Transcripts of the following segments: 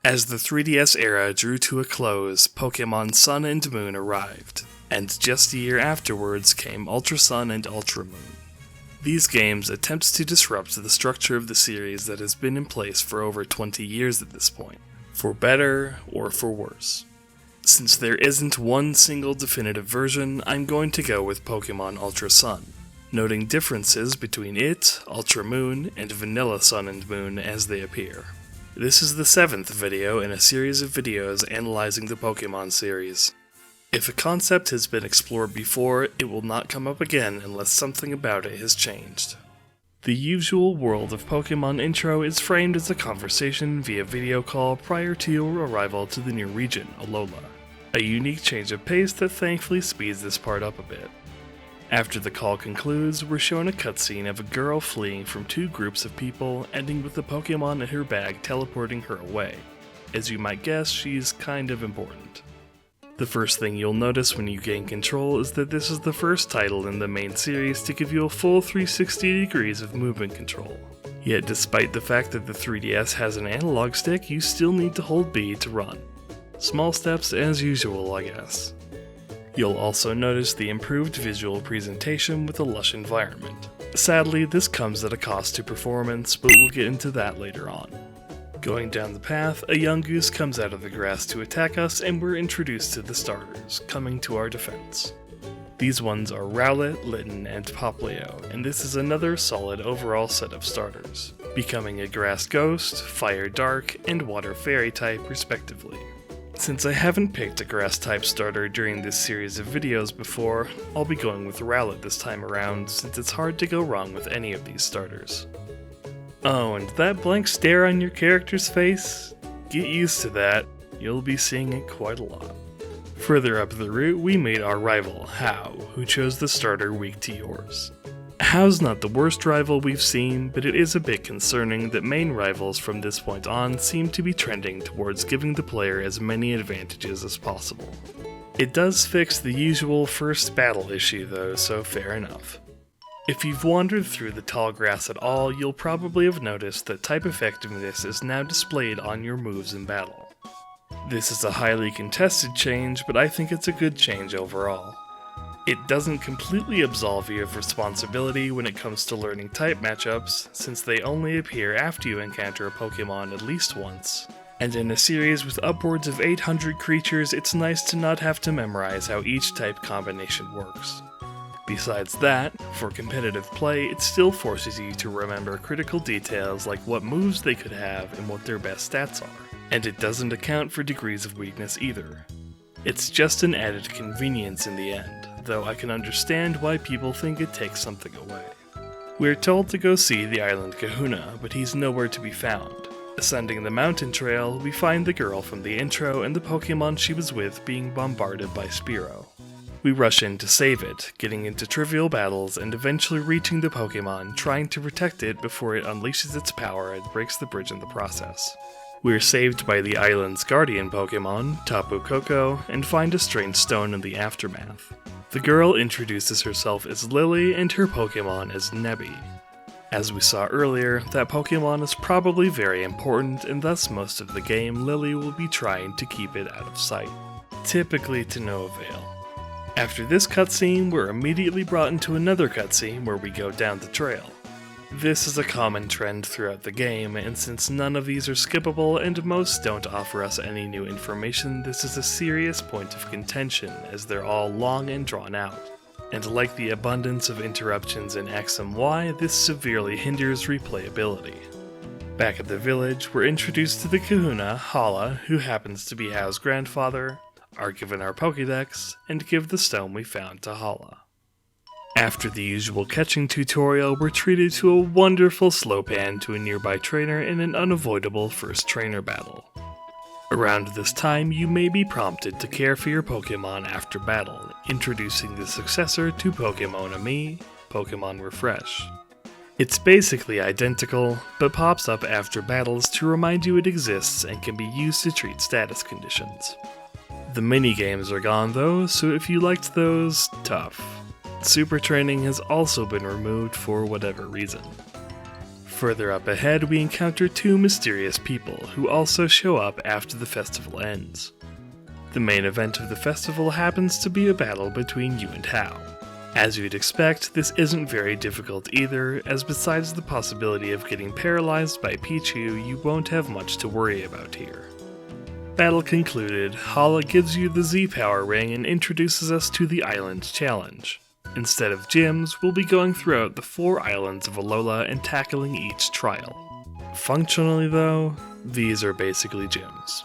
As the 3DS era drew to a close, Pokémon Sun and Moon arrived, and just a year afterwards came Ultra Sun and Ultra Moon. These games attempt to disrupt the structure of the series that has been in place for over 20 years at this point, for better or for worse. Since there isn't one single definitive version, I'm going to go with Pokémon Ultra Sun, noting differences between it, Ultra Moon, and Vanilla Sun and Moon as they appear. This is the 7th video in a series of videos analyzing the Pokémon series. If a concept has been explored before, it will not come up again unless something about it has changed. The usual World of Pokémon intro is framed as a conversation via video call prior to your arrival to the new region, Alola, a unique change of pace that thankfully speeds this part up a bit. After the call concludes, we're shown a cutscene of a girl fleeing from two groups of people, ending with the Pokémon in her bag teleporting her away. As you might guess, she's kind of important. The first thing you'll notice when you gain control is that this is the first title in the main series to give you a full 360 degrees of movement control. Yet despite the fact that the 3DS has an analog stick, you still need to hold B to run. Small steps as usual, I guess. You'll also notice the improved visual presentation with a lush environment. Sadly, this comes at a cost to performance, but we'll get into that later on. Going down the path, a Yungoos comes out of the grass to attack us, and we're introduced to the starters, coming to our defense. These ones are Rowlet, Litten, and Popplio, and this is another solid overall set of starters, becoming a Grass Ghost, Fire Dark, and Water Fairy type respectively. Since I haven't picked a Grass-type starter during this series of videos before, I'll be going with Rowlet this time around, since it's hard to go wrong with any of these starters. Oh, and that blank stare on your character's face? Get used to that, you'll be seeing it quite a lot. Further up the route, we meet our rival, Hau, who chose the starter weak to yours. Hau's not the worst rival we've seen, but it is a bit concerning that main rivals from this point on seem to be trending towards giving the player as many advantages as possible. It does fix the usual first battle issue though, so fair enough. If you've wandered through the tall grass at all, you'll probably have noticed that type effectiveness is now displayed on your moves in battle. This is a highly contested change, but I think it's a good change overall. It doesn't completely absolve you of responsibility when it comes to learning type matchups, since they only appear after you encounter a Pokémon at least once. And in a series with upwards of 800 creatures, it's nice to not have to memorize how each type combination works. Besides that, for competitive play, it still forces you to remember critical details like what moves they could have and what their best stats are. And it doesn't account for degrees of weakness either. It's just an added convenience in the end, though I can understand why people think it takes something away. We're told to go see the island Kahuna, but he's nowhere to be found. Ascending the mountain trail, we find the girl from the intro and the Pokémon she was with being bombarded by Spearow. We rush in to save it, getting into trivial battles and eventually reaching the Pokémon, trying to protect it before it unleashes its power and breaks the bridge in the process. We're saved by the island's guardian Pokémon, Tapu Koko, and find a strange stone in the aftermath. The girl introduces herself as Lily and her Pokémon as Nebby. As we saw earlier, that Pokémon is probably very important, and thus most of the game Lily will be trying to keep it out of sight, typically to no avail. After this cutscene, we're immediately brought into another cutscene where we go down the trail. This is a common trend throughout the game, and since none of these are skippable and most don't offer us any new information, this is a serious point of contention as they're all long and drawn out. And like the abundance of interruptions in X and Y, this severely hinders replayability. Back at the village, we're introduced to the Kahuna, Hala, who happens to be Hau's grandfather, are given our Pokédex, and give the stone we found to Hala. After the usual catching tutorial, we're treated to a wonderful slow pan to a nearby trainer in an unavoidable first trainer battle. Around this time, you may be prompted to care for your Pokémon after battle, introducing the successor to Pokémon Ami, Pokémon Refresh. It's basically identical, but pops up after battles to remind you it exists and can be used to treat status conditions. The minigames are gone though, so if you liked those, tough. Super training has also been removed for whatever reason. Further up ahead, we encounter two mysterious people who also show up after the festival ends. The main event of the festival happens to be a battle between you and Hao. As you'd expect, this isn't very difficult either, as besides the possibility of getting paralyzed by Pichu, you won't have much to worry about here. Battle concluded, Hala gives you the Z-Power Ring and introduces us to the Island Challenge. Instead of gyms, we'll be going throughout the 4 islands of Alola and tackling each trial. Functionally though, these are basically gyms.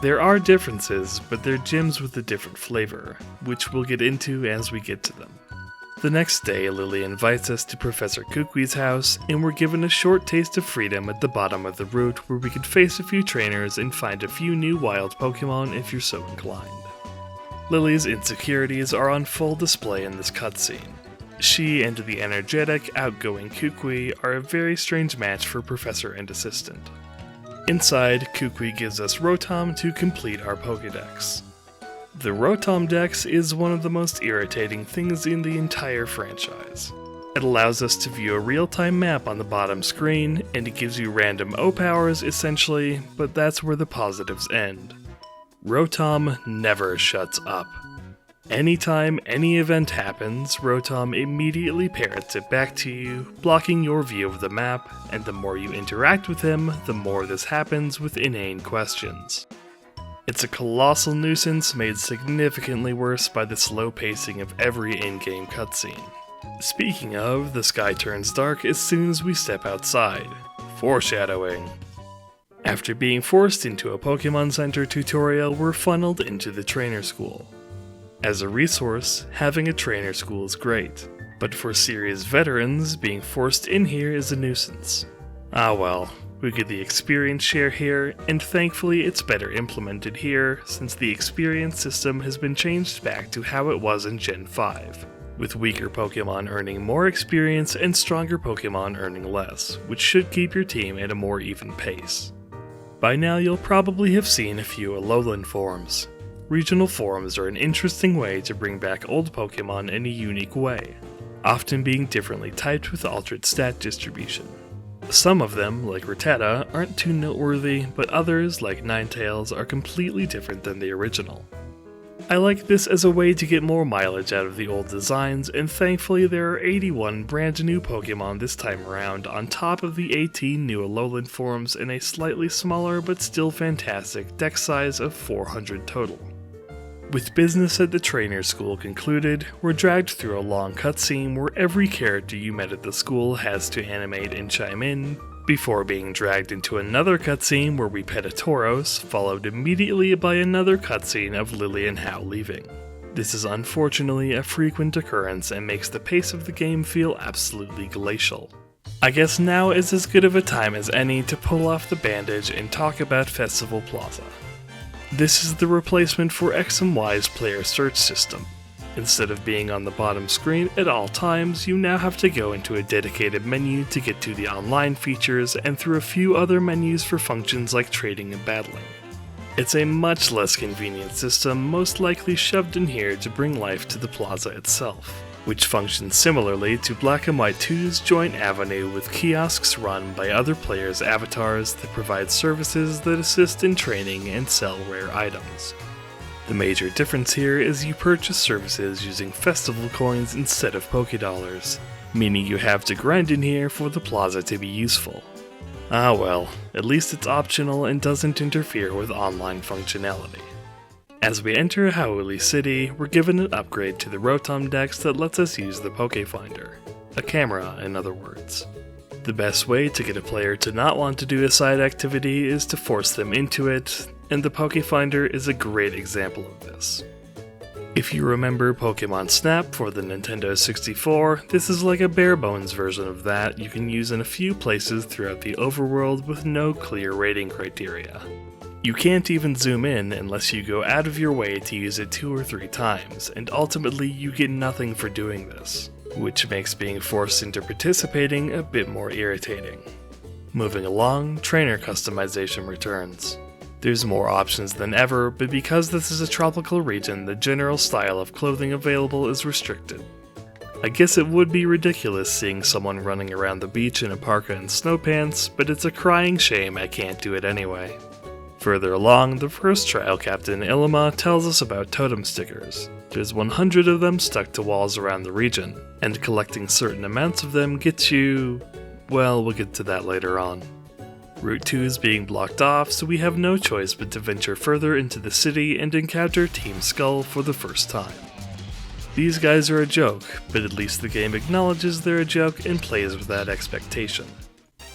There are differences, but they're gyms with a different flavor, which we'll get into as we get to them. The next day, Lily invites us to Professor Kukui's house, and we're given a short taste of freedom at the bottom of the route where we could face a few trainers and find a few new wild Pokemon if you're so inclined. Lily's insecurities are on full display in this cutscene. She and the energetic, outgoing Kukui are a very strange match for professor and assistant. Inside, Kukui gives us Rotom to complete our Pokédex. The Rotom Dex is one of the most irritating things in the entire franchise. It allows us to view a real-time map on the bottom screen, and it gives you random O-powers essentially, but that's where the positives end. Rotom never shuts up. Anytime any event happens, Rotom immediately parrots it back to you, blocking your view of the map, and the more you interact with him, the more this happens with inane questions. It's a colossal nuisance made significantly worse by the slow pacing of every in-game cutscene. Speaking of, the sky turns dark as soon as we step outside. Foreshadowing. After being forced into a Pokemon Center tutorial, we're funneled into the trainer school. As a resource, having a trainer school is great, but for series veterans, being forced in here is a nuisance. Ah well, we get the experience share here, and thankfully it's better implemented here since the experience system has been changed back to how it was in Gen 5, with weaker Pokemon earning more experience and stronger Pokemon earning less, which should keep your team at a more even pace. By now you'll probably have seen a few Alolan forms. Regional forms are an interesting way to bring back old Pokemon in a unique way, often being differently typed with altered stat distribution. Some of them, like Rattata, aren't too noteworthy, but others, like Ninetales, are completely different than the original. I like this as a way to get more mileage out of the old designs, and thankfully there are 81 brand new Pokemon this time around on top of the 18 new Alolan forms in a slightly smaller but still fantastic deck size of 400 total. With business at the trainer school concluded, we're dragged through a long cutscene where every character you met at the school has to animate and chime in, before being dragged into another cutscene where we pet a Tauros, followed immediately by another cutscene of Lily and Hao leaving. This is unfortunately a frequent occurrence and makes the pace of the game feel absolutely glacial. I guess now is as good of a time as any to pull off the bandage and talk about Festival Plaza. This is the replacement for X and Y's player search system. Instead of being on the bottom screen at all times, you now have to go into a dedicated menu to get to the online features and through a few other menus for functions like trading and battling. It's a much less convenient system, most likely shoved in here to bring life to the plaza itself, which functions similarly to Black and White 2's joint avenue with kiosks run by other players' avatars that provide services that assist in training and sell rare items. The major difference here is you purchase services using festival coins instead of Pokédollars, meaning you have to grind in here for the plaza to be useful. Ah well, at least it's optional and doesn't interfere with online functionality. As we enter Hau'oli City, we're given an upgrade to the Rotom Dex that lets us use the Pokéfinder. A camera, in other words. The best way to get a player to not want to do a side activity is to force them into it, and the Pokéfinder is a great example of this. If you remember Pokemon Snap for the Nintendo 64, this is like a bare-bones version of that you can use in a few places throughout the overworld with no clear rating criteria. You can't even zoom in unless you go out of your way to use it 2 or 3 times, and ultimately you get nothing for doing this, which makes being forced into participating a bit more irritating. Moving along, trainer customization returns. There's more options than ever, but because this is a tropical region, the general style of clothing available is restricted. I guess it would be ridiculous seeing someone running around the beach in a parka and snow pants, but it's a crying shame I can't do it anyway. Further along, the first trial captain, Ilima, tells us about totem stickers. There's 100 of them stuck to walls around the region, and collecting certain amounts of them gets you... well, we'll get to that later on. Route 2 is being blocked off, so we have no choice but to venture further into the city and encounter Team Skull for the first time. These guys are a joke, but at least the game acknowledges they're a joke and plays with that expectation.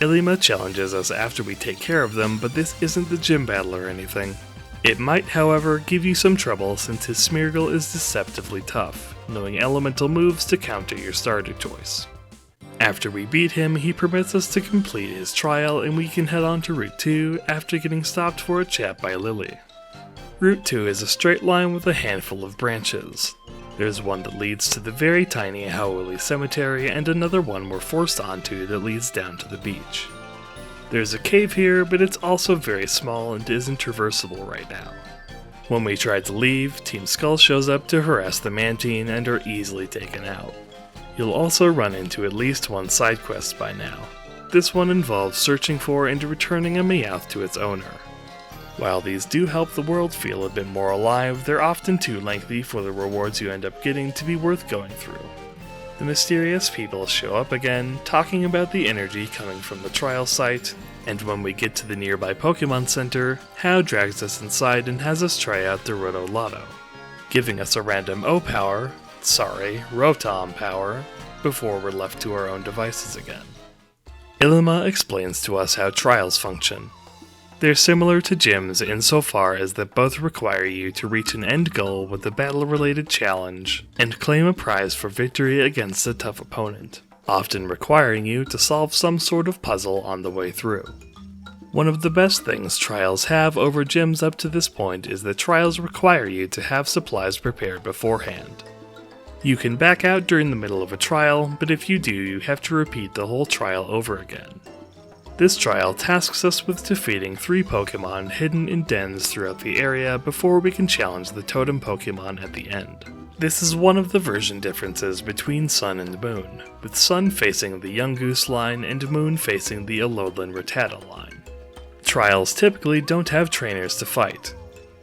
Ilima challenges us after we take care of them, but this isn't the gym battle or anything. It might, however, give you some trouble since his Smeargle is deceptively tough, knowing elemental moves to counter your starter choice. After we beat him, he permits us to complete his trial and we can head on to Route 2 after getting stopped for a chat by Lily. Route 2 is a straight line with a handful of branches. There's one that leads to the very tiny Howley Cemetery and another one we're forced onto that leads down to the beach. There's a cave here, but it's also very small and isn't traversable right now. When we try to leave, Team Skull shows up to harass the Mantine and are easily taken out. You'll also run into at least one side quest by now. This one involves searching for and returning a Meowth to its owner. While these do help the world feel a bit more alive, they're often too lengthy for the rewards you end up getting to be worth going through. The mysterious people show up again, talking about the energy coming from the trial site, and when we get to the nearby Pokemon Center, Hau drags us inside and has us try out the Roto Lotto, giving us a random Rotom power, before we're left to our own devices again. Ilima explains to us how trials function. They're similar to gyms insofar as that both require you to reach an end goal with a battle-related challenge and claim a prize for victory against a tough opponent, often requiring you to solve some sort of puzzle on the way through. One of the best things trials have over gyms up to this point is that trials require you to have supplies prepared beforehand. You can back out during the middle of a trial, but if you do, you have to repeat the whole trial over again. This trial tasks us with defeating 3 Pokemon hidden in dens throughout the area before we can challenge the totem Pokemon at the end. This is one of the version differences between Sun and Moon, with Sun facing the Yungoos line and Moon facing the Alolan Rattata line. Trials typically don't have trainers to fight.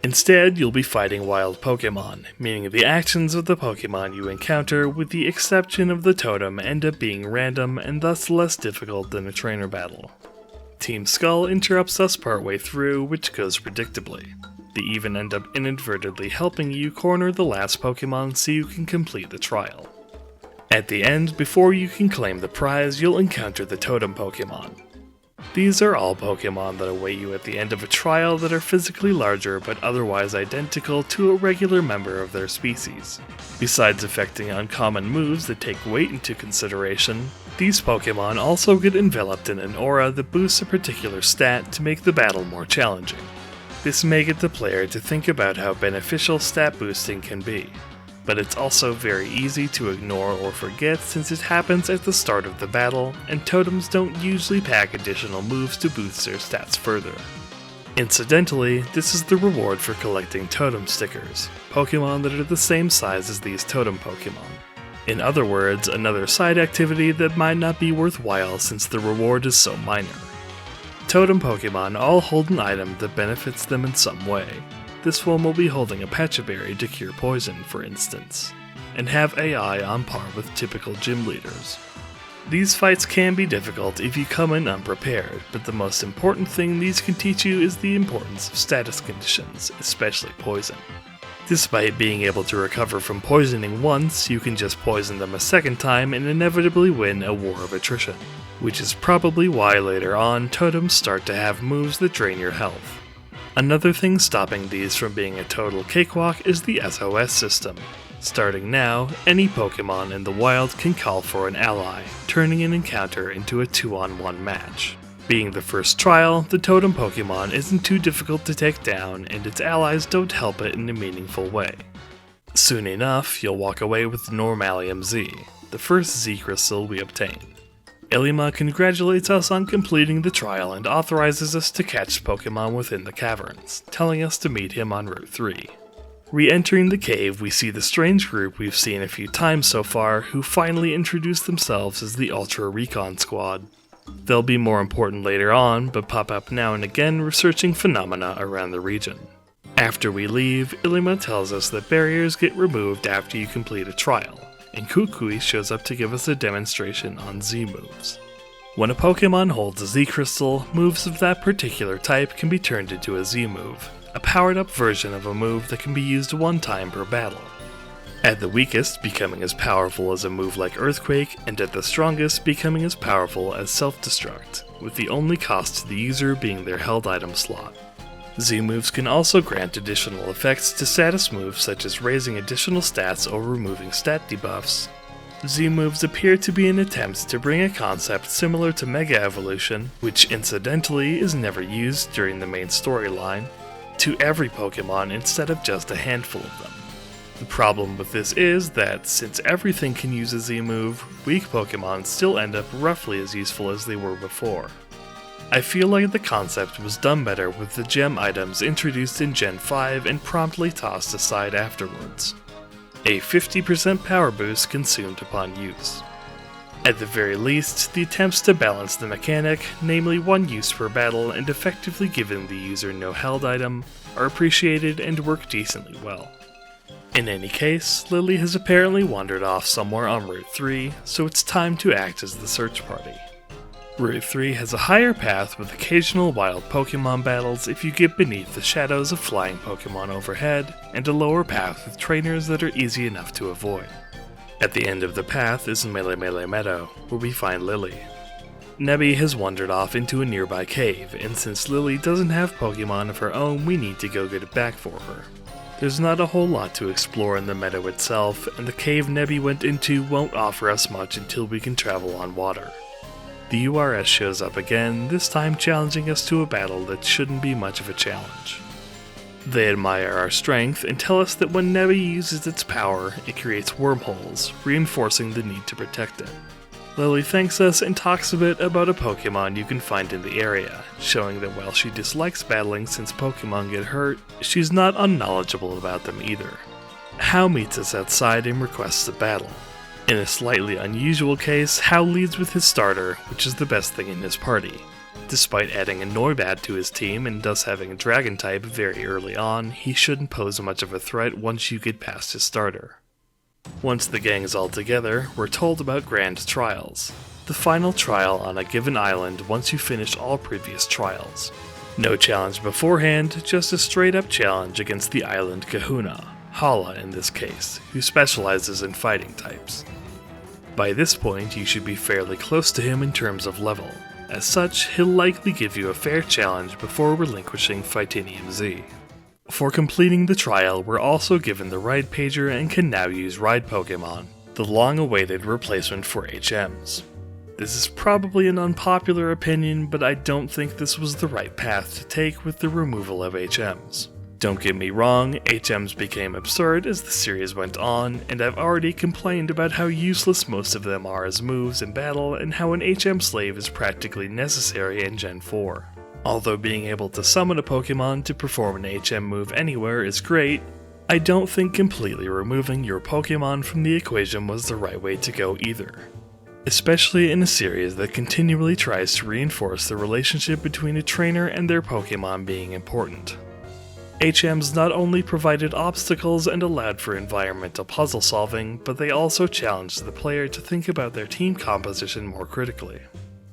Instead, you'll be fighting wild Pokemon, meaning the actions of the Pokemon you encounter, with the exception of the totem, end up being random and thus less difficult than a trainer battle. Team Skull interrupts us partway through, which goes predictably. They even end up inadvertently helping you corner the last Pokemon so you can complete the trial. At the end, before you can claim the prize, you'll encounter the totem Pokemon. These are all Pokemon that await you at the end of a trial that are physically larger but otherwise identical to a regular member of their species. Besides affecting uncommon moves that take weight into consideration, these Pokemon also get enveloped in an aura that boosts a particular stat to make the battle more challenging. This may get the player to think about how beneficial stat boosting can be, but it's also very easy to ignore or forget since it happens at the start of the battle, and totems don't usually pack additional moves to boost their stats further. Incidentally, this is the reward for collecting totem stickers, Pokemon that are the same size as these totem Pokemon. In other words, another side activity that might not be worthwhile since the reward is so minor. Totem Pokemon all hold an item that benefits them in some way. This one will be holding a Patchaberry to cure poison, for instance, and have AI on par with typical gym leaders. These fights can be difficult if you come in unprepared, but the most important thing these can teach you is the importance of status conditions, especially poison. Despite being able to recover from poisoning once, you can just poison them a second time and inevitably win a war of attrition, which is probably why later on totems start to have moves that drain your health. Another thing stopping these from being a total cakewalk is the SOS system. Starting now, any Pokemon in the wild can call for an ally, turning an encounter into a 2-on-1 match. Being the first trial, the totem Pokemon isn't too difficult to take down, and its allies don't help it in a meaningful way. Soon enough, you'll walk away with Normalium Z, the first Z crystal we obtain. Ilima congratulates us on completing the trial and authorizes us to catch Pokemon within the caverns, telling us to meet him on Route 3. Re-entering the cave, we see the strange group we've seen a few times so far, who finally introduce themselves as the Ultra Recon Squad. They'll be more important later on, but pop up now and again researching phenomena around the region. After we leave, Ilima tells us that barriers get removed after you complete a trial, and Kukui shows up to give us a demonstration on Z moves. When a Pokemon holds a Z Crystal, moves of that particular type can be turned into a Z move, a powered-up version of a move that can be used one time per battle. At the weakest, becoming as powerful as a move like Earthquake, and at the strongest, becoming as powerful as Self-Destruct, with the only cost to the user being their held item slot. Z moves can also grant additional effects to status moves such as raising additional stats or removing stat debuffs. Z moves appear to be an attempt to bring a concept similar to Mega Evolution, which incidentally is never used during the main storyline, to every Pokemon instead of just a handful of them. The problem with this is that, since everything can use a Z move, weak Pokemon still end up roughly as useful as they were before. I feel like the concept was done better with the gem items introduced in Gen 5 and promptly tossed aside afterwards. A 50% power boost consumed upon use. At the very least, the attempts to balance the mechanic, namely one use per battle and effectively giving the user no held item, are appreciated and work decently well. In any case, Lily has apparently wandered off somewhere on Route 3, so it's time to act as the search party. Route 3 has a higher path with occasional wild Pokemon battles if you get beneath the shadows of flying Pokemon overhead, and a lower path with trainers that are easy enough to avoid. At the end of the path is Melemele Meadow, where we find Lily. Nebby has wandered off into a nearby cave, and since Lily doesn't have Pokemon of her own, we need to go get it back for her. There's not a whole lot to explore in the meadow itself, and the cave Nebby went into won't offer us much until we can travel on water. The URS shows up again, this time challenging us to a battle that shouldn't be much of a challenge. They admire our strength and tell us that when Nebby uses its power, it creates wormholes, reinforcing the need to protect it. Lily thanks us and talks a bit about a Pokemon you can find in the area, showing that while she dislikes battling since Pokemon get hurt, she's not unknowledgeable about them either. Hao meets us outside and requests a battle. In a slightly unusual case, Hao leads with his starter, which is the best thing in his party. Despite adding a Noibat to his team and thus having a Dragon type very early on, he shouldn't pose much of a threat once you get past his starter. Once the gang is all together, we're told about Grand Trials, the final trial on a given island once you finish all previous trials. No challenge beforehand, just a straight up challenge against the island Kahuna, Hala in this case, who specializes in fighting types. By this point, you should be fairly close to him in terms of level. As such, he'll likely give you a fair challenge before relinquishing Phytanium Z. For completing the trial, we're also given the Ride Pager and can now use Ride Pokemon, the long-awaited replacement for HMs. This is probably an unpopular opinion, but I don't think this was the right path to take with the removal of HMs. Don't get me wrong, HMs became absurd as the series went on, and I've already complained about how useless most of them are as moves in battle and how an HM slave is practically necessary in Gen 4. Although being able to summon a Pokemon to perform an HM move anywhere is great, I don't think completely removing your Pokemon from the equation was the right way to go either. Especially in a series that continually tries to reinforce the relationship between a trainer and their Pokemon being important. HMs not only provided obstacles and allowed for environmental puzzle solving, but they also challenged the player to think about their team composition more critically.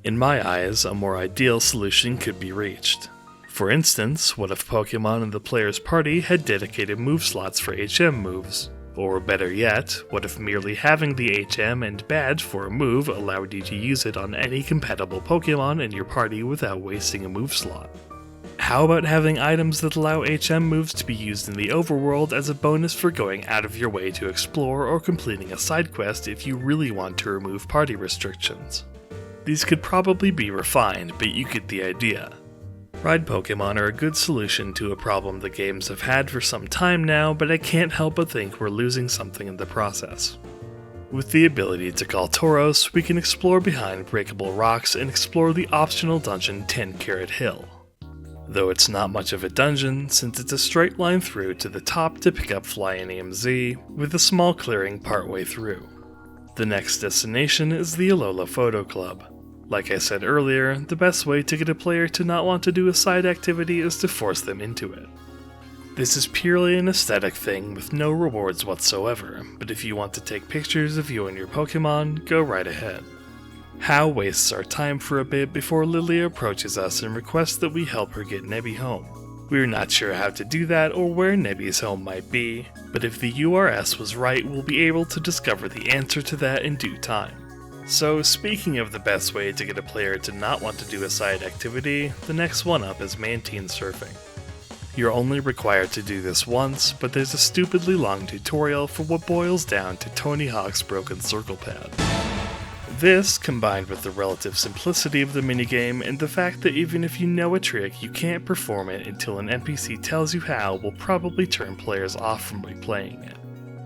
In my eyes, a more ideal solution could be reached. For instance, what if Pokemon in the player's party had dedicated move slots for HM moves? Or better yet, what if merely having the HM and badge for a move allowed you to use it on any compatible Pokemon in your party without wasting a move slot? How about having items that allow HM moves to be used in the overworld as a bonus for going out of your way to explore or completing a side quest if you really want to remove party restrictions? These could probably be refined, but you get the idea. Ride Pokemon are a good solution to a problem the games have had for some time now, but I can't help but think we're losing something in the process. With the ability to call Tauros, we can explore behind breakable rocks and explore the optional dungeon 10 Carat Hill. though it's not much of a dungeon since it's a straight line through to the top to pick up Flying EMZ, with a small clearing partway through. The next destination is the Alola Photo Club. Like I said earlier, the best way to get a player to not want to do a side activity is to force them into it. This is purely an aesthetic thing with no rewards whatsoever, but if you want to take pictures of you and your Pokemon, go right ahead. Hau wastes our time for a bit before Lily approaches us and requests that we help her get Nebby home. We're not sure how to do that or where Nebby's home might be, but if the URS was right, we'll be able to discover the answer to that in due time. So, speaking of the best way to get a player to not want to do a side activity, the next one up is Mantine Surfing. You're only required to do this once, but there's a stupidly long tutorial for what boils down to Tony Hawk's Broken Circle Pad. This, combined with the relative simplicity of the minigame and the fact that even if you know a trick, you can't perform it until an NPC tells you how, will probably turn players off from replaying it.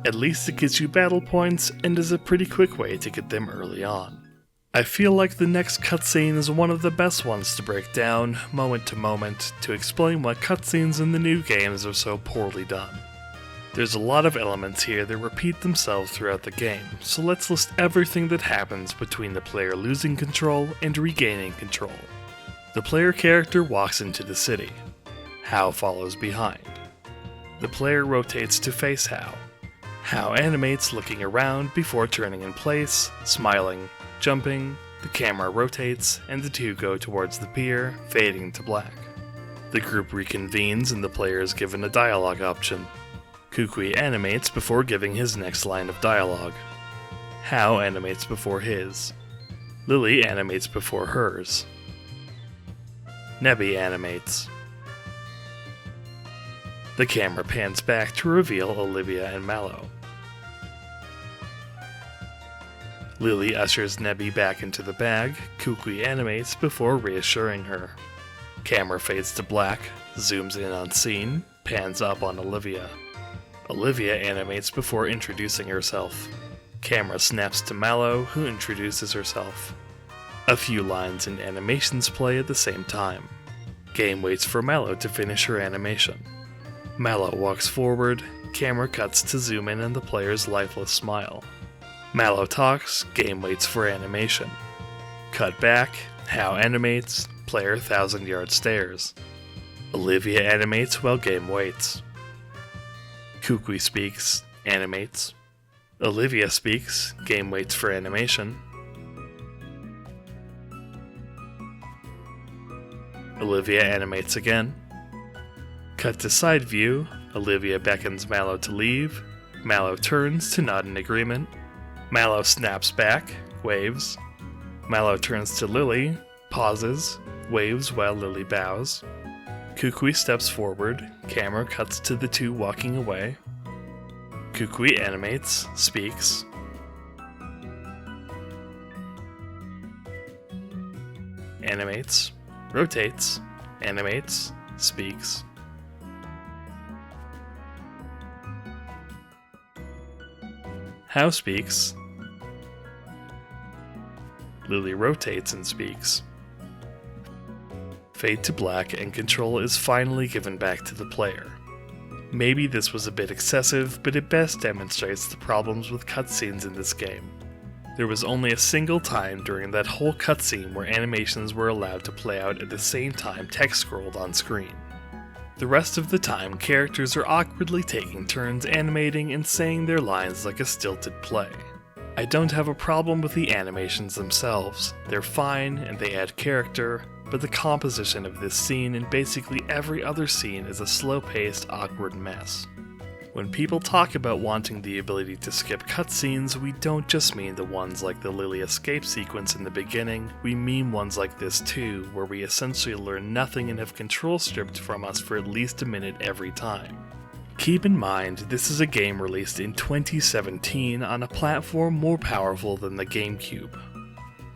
At least it gives you battle points and is a pretty quick way to get them early on. I feel like the next cutscene is one of the best ones to break down, moment to moment, to explain why cutscenes in the new games are so poorly done. There's a lot of elements here that repeat themselves throughout the game, so let's list everything that happens between the player losing control and regaining control. The player character walks into the city. Hau follows behind. The player rotates to face Hau. Hau animates looking around before turning in place, smiling, jumping, the camera rotates, and the two go towards the pier, fading to black. The group reconvenes and the player is given a dialogue option. Kukui animates before giving his next line of dialogue. Hau animates before his. Lily animates before hers. Nebby animates. The camera pans back to reveal Olivia and Mallow. Lily ushers Nebby back into the bag, Kukui animates before reassuring her. Camera fades to black, zooms in on scene, pans up on Olivia. Olivia animates before introducing herself. Camera snaps to Mallow, who introduces herself. A few lines and animations play at the same time. Game waits for Mallow to finish her animation. Mallow walks forward, camera cuts to zoom in on the player's lifeless smile. Mallow talks, game waits for animation. Cut back, Hau animates, player 1,000-yard stares. Olivia animates while game waits. Kukui speaks, animates. Olivia speaks, game waits for animation. Olivia animates again. Cut to side view, Olivia beckons Mallow to leave. Mallow turns to nod in agreement. Mallow snaps back, waves. Mallow turns to Lily, pauses, waves while Lily bows. Kukui steps forward, camera cuts to the two walking away. Kukui animates, speaks. Animates, rotates, animates, speaks. Hau speaks. Lily rotates and speaks. Fade to black and control is finally given back to the player. Maybe this was a bit excessive, but it best demonstrates the problems with cutscenes in this game. There was only a single time during that whole cutscene where animations were allowed to play out at the same time text scrolled on screen. The rest of the time, characters are awkwardly taking turns animating and saying their lines like a stilted play. I don't have a problem with the animations themselves, they're fine and they add character, but the composition of this scene and basically every other scene is a slow-paced, awkward mess. When people talk about wanting the ability to skip cutscenes, we don't just mean the ones like the Lily escape sequence in the beginning, we mean ones like this too, where we essentially learn nothing and have control stripped from us for at least a minute every time. Keep in mind, this is a game released in 2017 on a platform more powerful than the GameCube.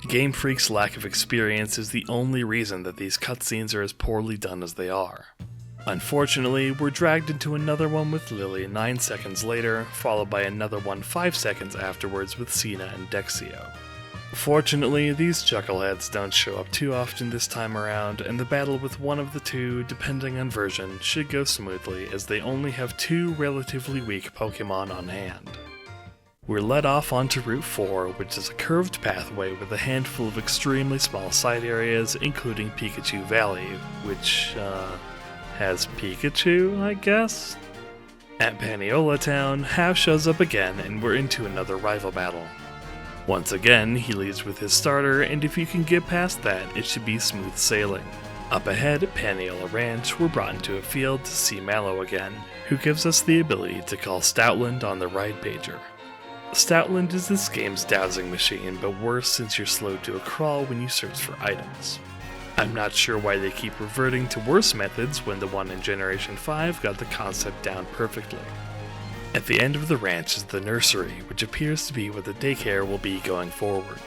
Game Freak's lack of experience is the only reason that these cutscenes are as poorly done as they are. Unfortunately, we're dragged into another one with Lily 9 seconds later, followed by another one 5 seconds afterwards with Sina and Dexio. Fortunately, these chuckleheads don't show up too often this time around, and the battle with one of the two, depending on version, should go smoothly as they only have 2 relatively weak Pokemon on hand. We're led off onto Route 4, which is a curved pathway with a handful of extremely small side areas, including Pikachu Valley, which, has Pikachu, I guess? At Paniola Town, Hau shows up again and we're into another rival battle. Once again, he leads with his starter, and if you can get past that, it should be smooth sailing. Up ahead at Paniola Ranch, we're brought into a field to see Mallow again, who gives us the ability to call Stoutland on the ride pager. Stoutland is this game's dowsing machine, but worse since you're slowed to a crawl when you search for items. I'm not sure why they keep reverting to worse methods when the one in Generation 5 got the concept down perfectly. At the end of the ranch is the nursery, which appears to be where the daycare will be going forward.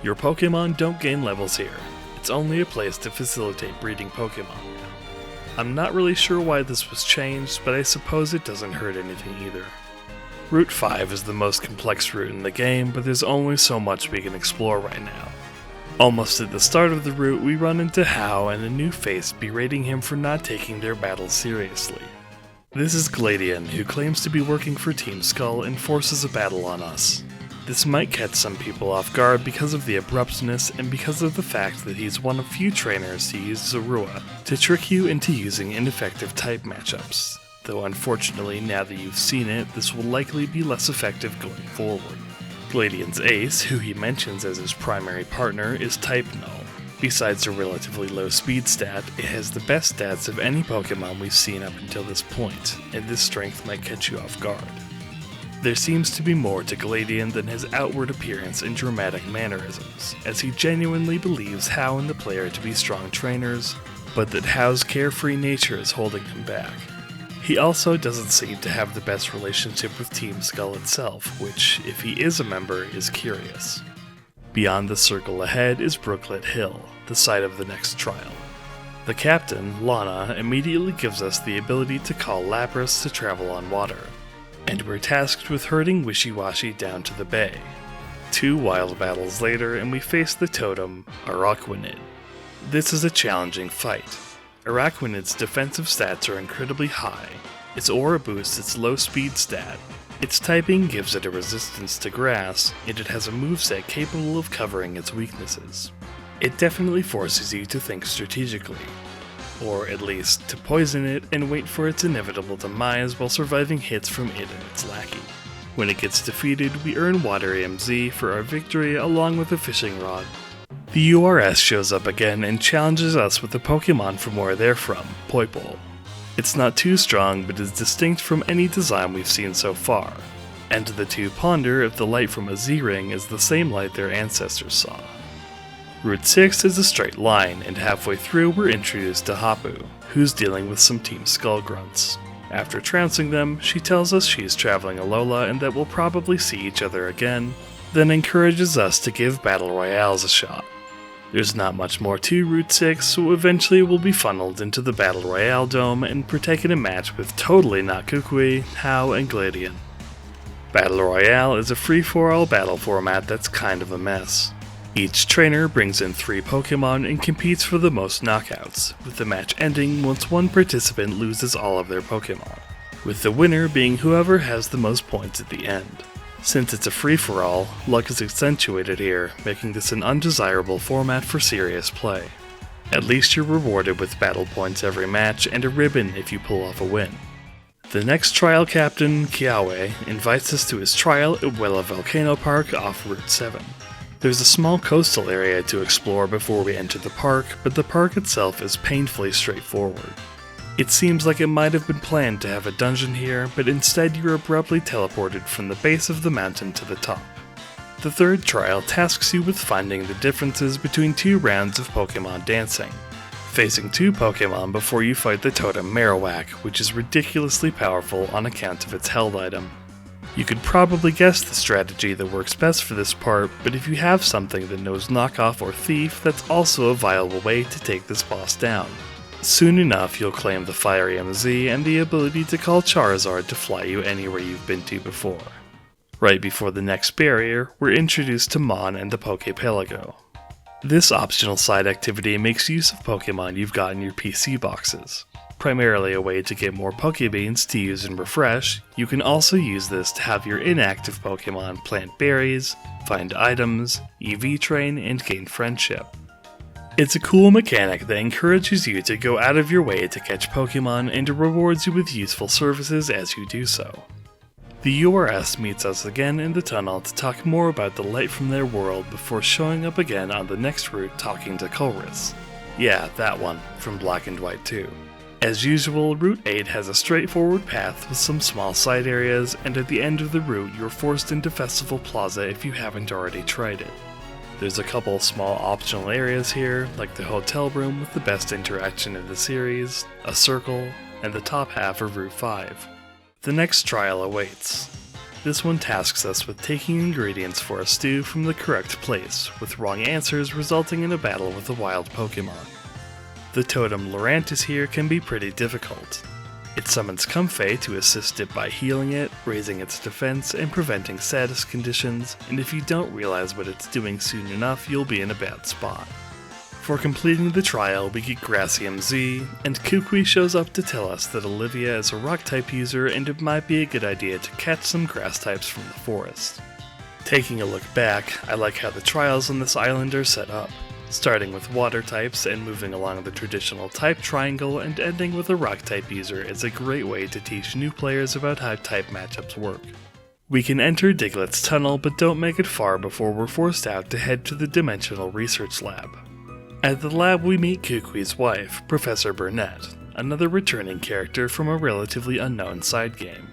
Your Pokemon don't gain levels here. It's only a place to facilitate breeding Pokemon now. I'm not really sure why this was changed, but I suppose it doesn't hurt anything either. Route 5 is the most complex route in the game, but there's only so much we can explore right now. Almost at the start of the route, we run into Hau and a new face berating him for not taking their battles seriously. This is Gladion, who claims to be working for Team Skull and forces a battle on us. This might catch some people off guard because of the abruptness and because of the fact that he's one of few trainers to use Zorua to trick you into using ineffective type matchups. Though unfortunately, now that you've seen it, this will likely be less effective going forward. Gladion's ace, who he mentions as his primary partner, is Type Null. Besides a relatively low speed stat, it has the best stats of any Pokemon we've seen up until this point, and this strength might catch you off guard. There seems to be more to Gladion than his outward appearance and dramatic mannerisms, as he genuinely believes Hau and the player to be strong trainers, but that Hau's carefree nature is holding him back. He also doesn't seem to have the best relationship with Team Skull itself, which, if he is a member, is curious. Beyond the circle ahead is Brooklet Hill, the site of the next trial. The captain, Lana, immediately gives us the ability to call Lapras to travel on water, and we're tasked with herding Wishy-Washy down to the bay. 2 wild battles later, and we face the totem, Araquanid. This is a challenging fight. Araquanid's defensive stats are incredibly high, its aura boosts its low speed stat, its typing gives it a resistance to grass, and it has a moveset capable of covering its weaknesses. It definitely forces you to think strategically, or at least to poison it and wait for its inevitable demise while surviving hits from it and its lackey. When it gets defeated, we earn Water MZ for our victory along with a fishing rod. The URS shows up again and challenges us with a Pokemon from where they're from, Poipole. It's not too strong, but is distinct from any design we've seen so far, and the two ponder if the light from a Z-Ring is the same light their ancestors saw. Route 6 is a straight line, and halfway through we're introduced to Hapu, who's dealing with some Team Skull grunts. After trouncing them, she tells us she's traveling Alola and that we'll probably see each other again, then encourages us to give Battle Royales a shot. There's not much more to Route 6, so eventually we'll be funneled into the Battle Royale Dome and partake in a match with totally not Kukui, Hau, and Gladion. Battle Royale is a free-for-all battle format that's kind of a mess. Each trainer brings in 3 Pokemon and competes for the most knockouts, with the match ending once one participant loses all of their Pokemon, with the winner being whoever has the most points at the end. Since it's a free-for-all, luck is accentuated here, making this an undesirable format for serious play. At least you're rewarded with battle points every match and a ribbon if you pull off a win. The next trial captain, Kiawe, invites us to his trial at Wela Volcano Park off Route 7. There's a small coastal area to explore before we enter the park, but the park itself is painfully straightforward. It seems like it might have been planned to have a dungeon here, but instead you're abruptly teleported from the base of the mountain to the top. The third trial tasks you with finding the differences between 2 rounds of Pokemon dancing, facing 2 Pokemon before you fight the totem Marowak, which is ridiculously powerful on account of its held item. You could probably guess the strategy that works best for this part, but if you have something that knows knockoff or thief, that's also a viable way to take this boss down. Soon enough, you'll claim the Fiery MZ and the ability to call Charizard to fly you anywhere you've been to before. Right before the next barrier, we're introduced to Mon and the Poképelago. This optional side activity makes use of Pokemon you've got in your PC boxes. Primarily a way to get more Pokebeans to use and refresh, you can also use this to have your inactive Pokemon plant berries, find items, EV train, and gain friendship. It's a cool mechanic that encourages you to go out of your way to catch Pokemon and rewards you with useful services as you do so. The URS meets us again in the tunnel to talk more about the light from their world before showing up again on the next route talking to Colress. Yeah, that one, from Black and White 2. As usual, Route 8 has a straightforward path with some small side areas, and at the end of the route you're forced into Festival Plaza if you haven't already tried it. There's a couple small optional areas here, like the hotel room with the best interaction in the series, a circle, and the top half of Route 5. The next trial awaits. This one tasks us with taking ingredients for a stew from the correct place, with wrong answers resulting in a battle with a wild Pokemon. The totem Lurantis here can be pretty difficult. It summons Comfey to assist it by healing it, raising its defense, and preventing status conditions, and if you don't realize what it's doing soon enough, you'll be in a bad spot. For completing the trial, we get Gracium Z, and Kukui shows up to tell us that Olivia is a rock-type user and it might be a good idea to catch some grass types from the forest. Taking a look back, I like how the trials on this island are set up, starting with water types and moving along the traditional type triangle and ending with a rock-type user is a great way to teach new players about how type matchups work. We can enter Diglett's tunnel, but don't make it far before we're forced out to head to the Dimensional Research Lab. At the lab we meet Kukui's wife, Professor Burnett, another returning character from a relatively unknown side game.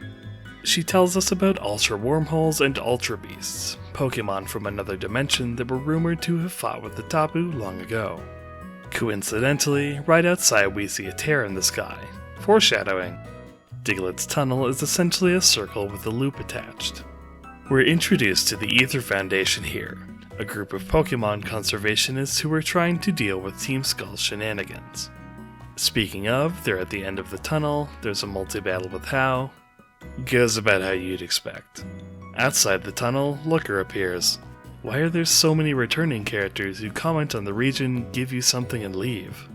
She tells us about Ultra Wormholes and Ultra Beasts, Pokemon from another dimension that were rumored to have fought with the Tapu long ago. Coincidentally, right outside we see a tear in the sky, foreshadowing. Diglett's tunnel is essentially a circle with a loop attached. We're introduced to the Aether Foundation here, a group of Pokemon conservationists who are trying to deal with Team Skull's shenanigans. Speaking of, they're at the end of the tunnel, there's a multi-battle with Hau. Goes about how you'd expect. Outside the tunnel, Looker appears. Why are there so many returning characters who comment on the region, give you something and leave?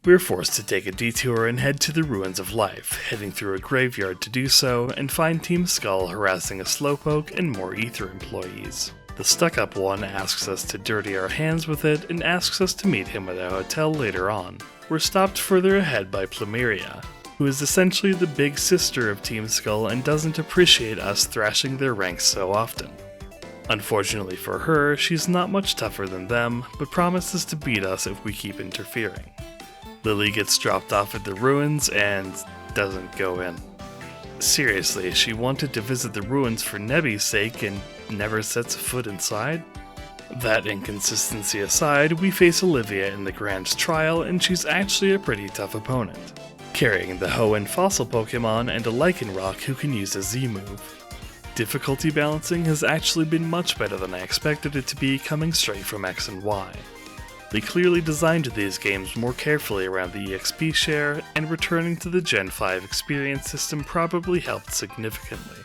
We're forced to take a detour and head to the Ruins of Life, heading through a graveyard to do so, and find Team Skull harassing a Slowpoke and more Aether employees. The stuck-up one asks us to dirty our hands with it and asks us to meet him at a hotel later on. We're stopped further ahead by Plumeria, who is essentially the big sister of Team Skull and doesn't appreciate us thrashing their ranks so often. Unfortunately for her, she's not much tougher than them, but promises to beat us if we keep interfering. Lily gets dropped off at the ruins and doesn't go in. Seriously, she wanted to visit the ruins for Nebby's sake and never sets a foot inside? That inconsistency aside, we face Olivia in the Grand Trial and she's actually a pretty tough opponent, carrying the Hoenn fossil Pokemon and a Lycanroc who can use a Z-move. Difficulty balancing has actually been much better than I expected it to be coming straight from X and Y. They clearly designed these games more carefully around the EXP share, and returning to the Gen 5 experience system probably helped significantly.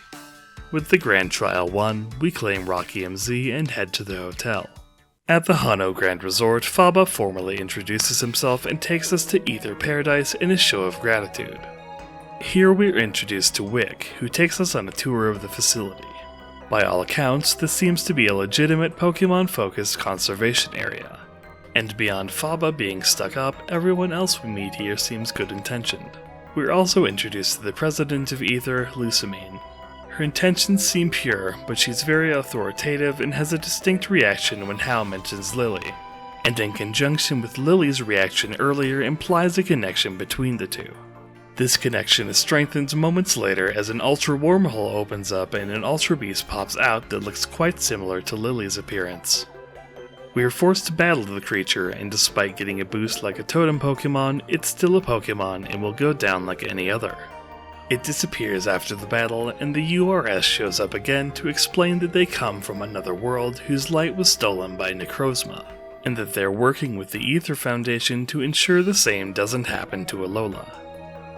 With the Grand Trial 1, we claim Rocky MZ and head to the hotel. At the Hano Grand Resort, Faba formally introduces himself and takes us to Aether Paradise in a show of gratitude. Here we're introduced to Wick, who takes us on a tour of the facility. By all accounts, this seems to be a legitimate Pokemon-focused conservation area. And beyond Faba being stuck up, everyone else we meet here seems good-intentioned. We're also introduced to the president of Aether, Lusamine. Her intentions seem pure, but she's very authoritative and has a distinct reaction when Hau mentions Lily. And in conjunction with Lily's reaction earlier implies a connection between the two. This connection is strengthened moments later as an Ultra Wormhole opens up and an Ultra Beast pops out that looks quite similar to Lily's appearance. We are forced to battle the creature, and despite getting a boost like a totem Pokemon, it's still a Pokemon and will go down like any other. It disappears after the battle, and the URS shows up again to explain that they come from another world whose light was stolen by Necrozma, and that they're working with the Aether Foundation to ensure the same doesn't happen to Alola.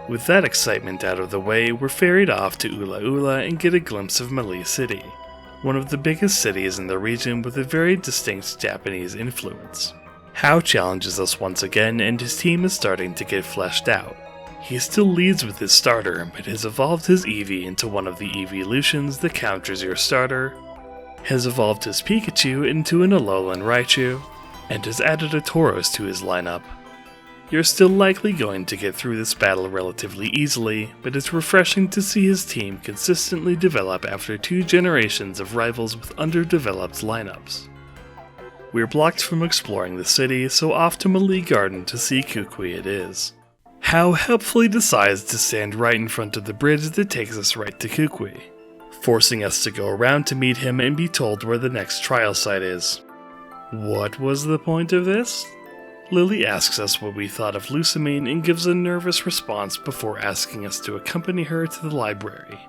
With that excitement out of the way, we're ferried off to Ula Ula and get a glimpse of Malie City. one of the biggest cities in the region with a very distinct Japanese influence. Hao challenges us once again, and his team is starting to get fleshed out. He still leads with his starter, but has evolved his Eevee into one of the evolutions that counters your starter, has evolved his Pikachu into an Alolan Raichu, and has added a Tauros to his lineup. You're still likely going to get through this battle relatively easily, but it's refreshing to see his team consistently develop after 2 generations of rivals with underdeveloped lineups. We're blocked from exploring the city, so off to Melee Garden to see Kukui it is. Hao helpfully decides to stand right in front of the bridge that takes us right to Kukui, forcing us to go around to meet him and be told where the next trial site is. What was the point of this? Lily asks us what we thought of Lusamine and gives a nervous response before asking us to accompany her to the library.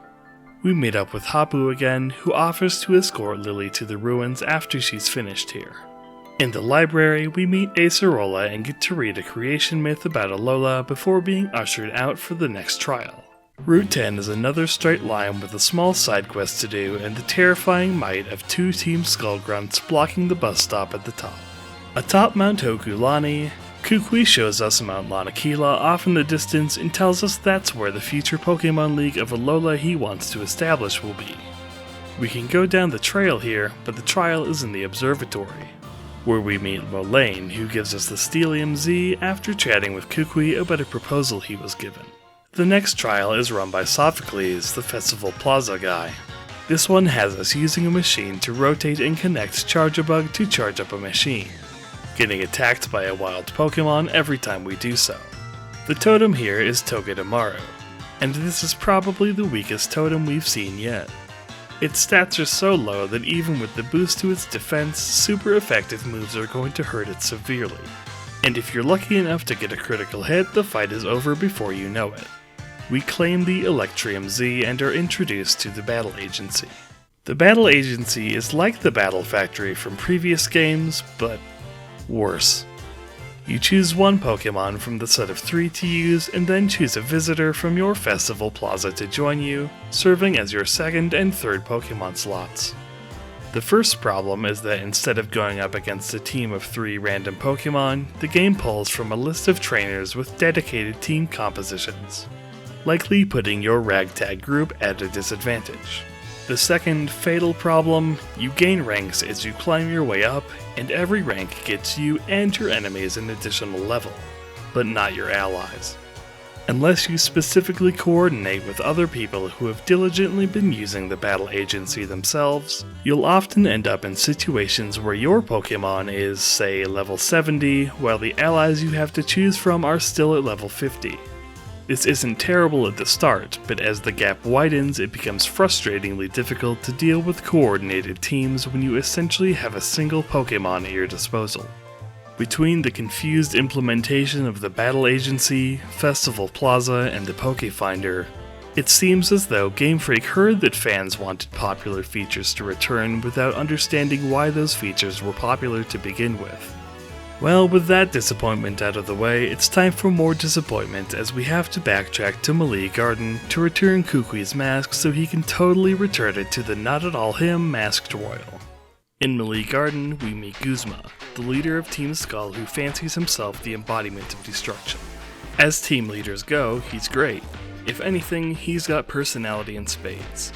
We meet up with Hapu again, who offers to escort Lily to the ruins after she's finished here. In the library, we meet Acerola and get to read a creation myth about Alola before being ushered out for the next trial. Route 10 is another straight line with a small side quest to do and the terrifying might of 2 Team Skullgrunts blocking the bus stop at the top. Atop Mount Hokulani, Kukui shows us Mount Lanakila off in the distance and tells us that's where the future Pokemon League of Alola he wants to establish will be. We can go down the trail here, but the trial is in the observatory, where we meet Lolaine, who gives us the Steelium Z after chatting with Kukui about a proposal he was given. The next trial is run by Sophocles, the Festival Plaza guy. This one has us using a machine to rotate and connect Charjabug to charge up a machine, getting attacked by a wild Pokemon every time we do so. The totem here is Togedemaru, and this is probably the weakest totem we've seen yet. Its stats are so low that even with the boost to its defense, super effective moves are going to hurt it severely. And if you're lucky enough to get a critical hit, the fight is over before you know it. We claim the Electrium Z and are introduced to the Battle Agency. The Battle Agency is like the Battle Factory from previous games, but worse. You choose one Pokemon from the set of 3 to use, and then choose a visitor from your Festival Plaza to join you, serving as your second and third Pokemon slots. The first problem is that instead of going up against a team of 3 random Pokemon, the game pulls from a list of trainers with dedicated team compositions, likely putting your ragtag group at a disadvantage. The second fatal problem, you gain ranks as you climb your way up, and every rank gets you and your enemies an additional level, but not your allies. Unless you specifically coordinate with other people who have diligently been using the Battle Agency themselves, you'll often end up in situations where your Pokemon is, say, level 70, while the allies you have to choose from are still at level 50. This isn't terrible at the start, but as the gap widens, it becomes frustratingly difficult to deal with coordinated teams when you essentially have a single Pokemon at your disposal. Between the confused implementation of the Battle Agency, Festival Plaza, and the Pokefinder, it seems as though Game Freak heard that fans wanted popular features to return without understanding why those features were popular to begin with. Well, with that disappointment out of the way, it's time for more disappointment as we have to backtrack to Melee Garden to return Kukui's mask so he can totally return it to the not at all him masked royal. In Melee Garden, we meet Guzma, the leader of Team Skull who fancies himself the embodiment of destruction. As team leaders go, he's great. If anything, he's got personality in spades.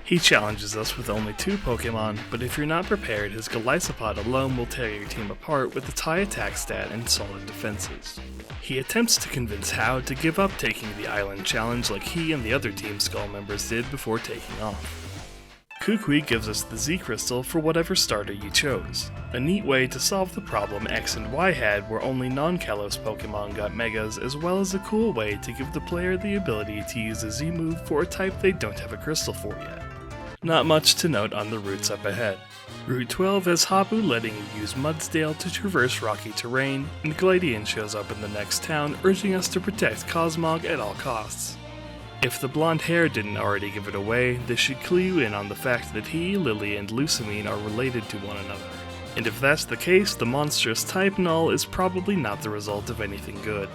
He challenges us with only 2 Pokemon, but if you're not prepared, his Golisopod alone will tear your team apart with its high attack stat and solid defenses. He attempts to convince Hao to give up taking the island challenge like he and the other Team Skull members did before taking off. Kukui gives us the Z Crystal for whatever starter you chose, a neat way to solve the problem X and Y had where only non-Kalos Pokemon got Megas, as well as a cool way to give the player the ability to use a Z move for a type they don't have a crystal for yet. Not much to note on the routes up ahead. Route 12 has Hapu letting you use Mudsdale to traverse rocky terrain, and Gladian shows up in the next town urging us to protect Cosmog at all costs. If the blonde hair didn't already give it away, this should clue you in on the fact that he, Lily, and Lusamine are related to one another. And if that's the case, the monstrous type null is probably not the result of anything good.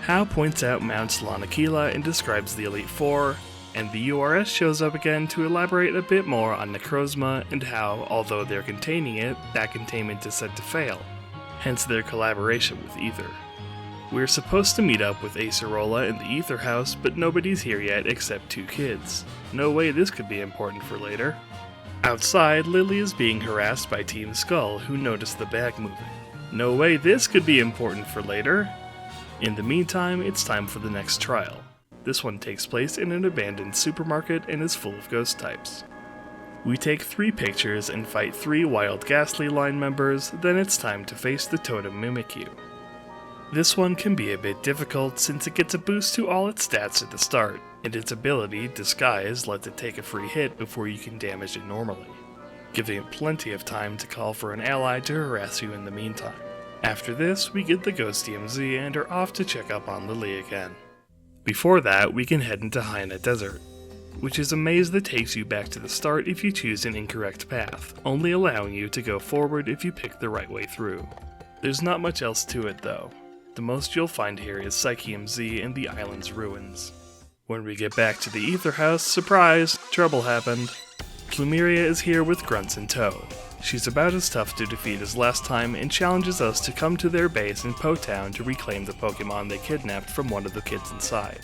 Hao points out Mount Lanakila and describes the Elite Four, and the URS shows up again to elaborate a bit more on Necrozma and how, although they're containing it, that containment is set to fail, hence their collaboration with Aether. We're supposed to meet up with Acerola in the Aether house, but nobody's here yet except 2 kids. No way this could be important for later. Outside, Lily is being harassed by Team Skull, who noticed the bag moving. No way this could be important for later. In the meantime, it's time for the next trial. This one takes place in an abandoned supermarket and is full of ghost types. We take 3 pictures and fight 3 wild Ghastly line members, then it's time to face the Totem Mimikyu. This one can be a bit difficult since it gets a boost to all its stats at the start, and its ability, Disguise, lets it take a free hit before you can damage it normally, giving it plenty of time to call for an ally to harass you in the meantime. After this, we get the Ghost DMZ and are off to check up on Lily again. Before that, we can head into Hyena Desert, which is a maze that takes you back to the start if you choose an incorrect path, only allowing you to go forward if you pick the right way through. There's not much else to it though. The most you'll find here is Psychium Z and the island's ruins. When we get back to the Aether house, surprise, trouble happened. Plumeria is here with Grunts in tow. She's about as tough to defeat as last time and challenges us to come to their base in Po Town to reclaim the Pokemon they kidnapped from one of the kids inside.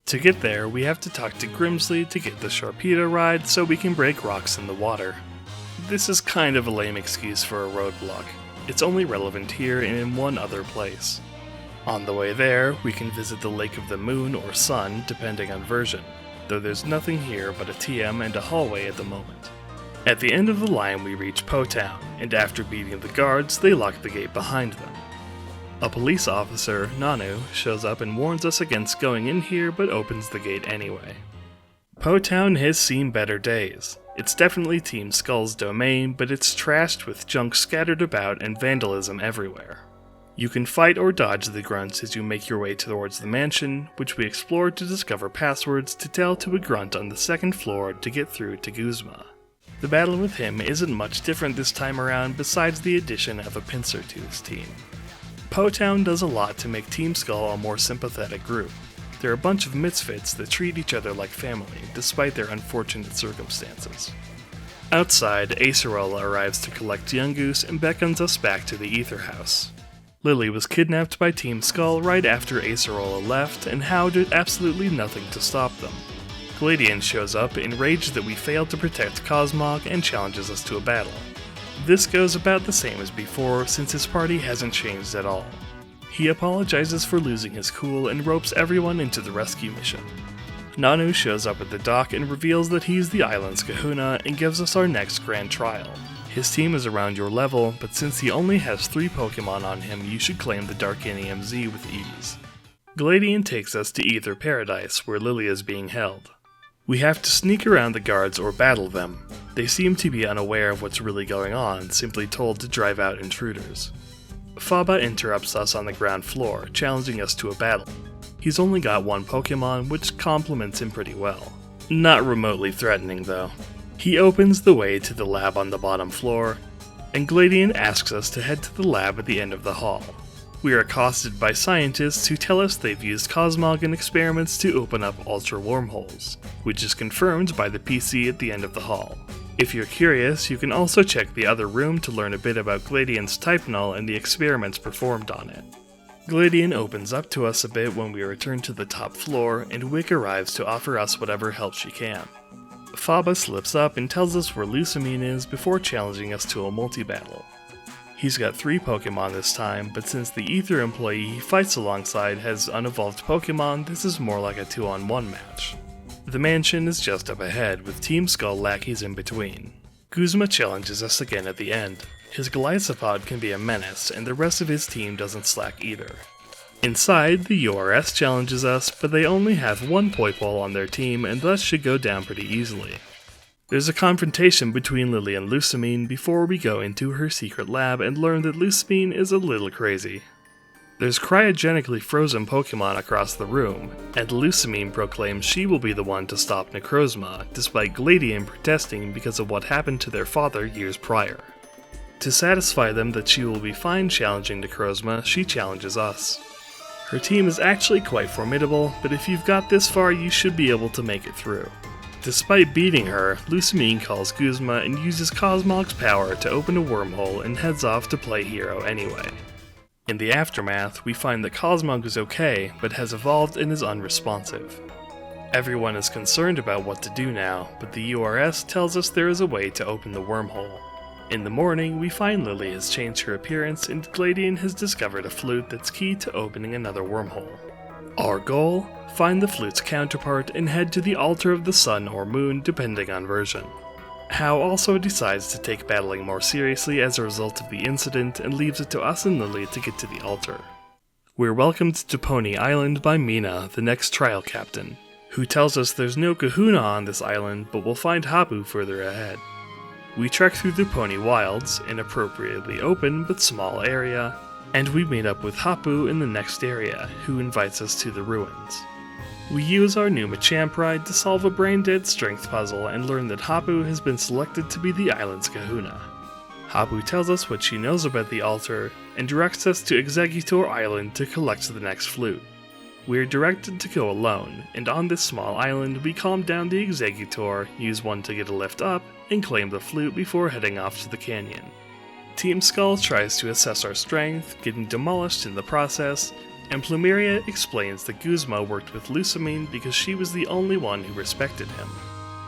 To get there, we have to talk to Grimsley to get the Sharpedo ride so we can break rocks in the water. This is kind of a lame excuse for a roadblock. It's only relevant here and in one other place. On the way there, we can visit the Lake of the Moon or Sun, depending on version, though there's nothing here but a TM and a hallway at the moment. At the end of the line we reach Po Town, and after beating the guards, they lock the gate behind them. A police officer, Nanu, shows up and warns us against going in here but opens the gate anyway. Po Town has seen better days. It's definitely Team Skull's domain, but it's trashed with junk scattered about and vandalism everywhere. You can fight or dodge the grunts as you make your way towards the mansion, which we explore to discover passwords to tell to a grunt on the 2nd floor to get through to Guzma. The battle with him isn't much different this time around besides the addition of a pincer to his team. Po Town does a lot to make Team Skull a more sympathetic group. They're a bunch of misfits that treat each other like family, despite their unfortunate circumstances. Outside, Acerola arrives to collect Yungoos and beckons us back to the Aether house. Lily was kidnapped by Team Skull right after Acerola left, and Hao did absolutely nothing to stop them. Gladian shows up, enraged that we failed to protect Cosmog, and challenges us to a battle. This goes about the same as before, since his party hasn't changed at all. He apologizes for losing his cool and ropes everyone into the rescue mission. Nanu shows up at the dock and reveals that he's the island's kahuna and gives us our next grand trial. His team is around your level, but since he only has 3 Pokemon on him, you should claim the Darkinium Z with ease. Gladian takes us to Aether Paradise, where Lily is being held. We have to sneak around the guards or battle them. They seem to be unaware of what's really going on, simply told to drive out intruders. Faba interrupts us on the ground floor, challenging us to a battle. He's only got 1 Pokemon, which complements him pretty well. Not remotely threatening though. He opens the way to the lab on the bottom floor, and Gladian asks us to head to the lab at the end of the hall. We are accosted by scientists who tell us they've used Cosmog in experiments to open up ultra wormholes, which is confirmed by the PC at the end of the hall. If you're curious, you can also check the other room to learn a bit about Gladian's type null and the experiments performed on it. Gladian opens up to us a bit when we return to the top floor, and Wick arrives to offer us whatever help she can. Faba slips up and tells us where Lusamine is before challenging us to a multi-battle. He's got 3 Pokemon this time, but since the Aether employee he fights alongside has unevolved Pokemon, this is more like a 2-on-1 match. The mansion is just up ahead, with Team Skull lackeys in between. Guzma challenges us again at the end. His Golisopod can be a menace, and the rest of his team doesn't slack either. Inside, the URS challenges us, but they only have 1 Poipole on their team and thus should go down pretty easily. There's a confrontation between Lily and Lusamine before we go into her secret lab and learn that Lusamine is a little crazy. There's cryogenically frozen Pokemon across the room, and Lusamine proclaims she will be the one to stop Necrozma, despite Gladian protesting because of what happened to their father years prior. To satisfy them that she will be fine challenging Necrozma, she challenges us. Her team is actually quite formidable, but if you've got this far, you should be able to make it through. Despite beating her, Lusamine calls Guzma and uses Cosmog's power to open a wormhole and heads off to play hero anyway. In the aftermath, we find that Cosmog is okay, but has evolved and is unresponsive. Everyone is concerned about what to do now, but the URS tells us there is a way to open the wormhole. In the morning, we find Lily has changed her appearance and Gladian has discovered a flute that's key to opening another wormhole. Our goal? Find the flute's counterpart and head to the altar of the sun or moon depending on version. Hao also decides to take battling more seriously as a result of the incident and leaves it to us and Lily to get to the altar. We're welcomed to Pony Island by Mina, the next trial captain, who tells us there's no kahuna on this island but we'll find Hapu further ahead. We trek through the Pony Wilds, an appropriately open but small area, and we meet up with Hapu in the next area, who invites us to the ruins. We use our new Machamp ride to solve a brain-dead strength puzzle and learn that Hapu has been selected to be the island's kahuna. Hapu tells us what she knows about the altar and directs us to Exeggutor Island to collect the next flute. We are directed to go alone, and on this small island we calm down the Exeggutor, use one to get a lift up, and claim the flute before heading off to the canyon. Team Skull tries to assess our strength, getting demolished in the process, and Plumeria explains that Guzma worked with Lusamine because she was the only one who respected him.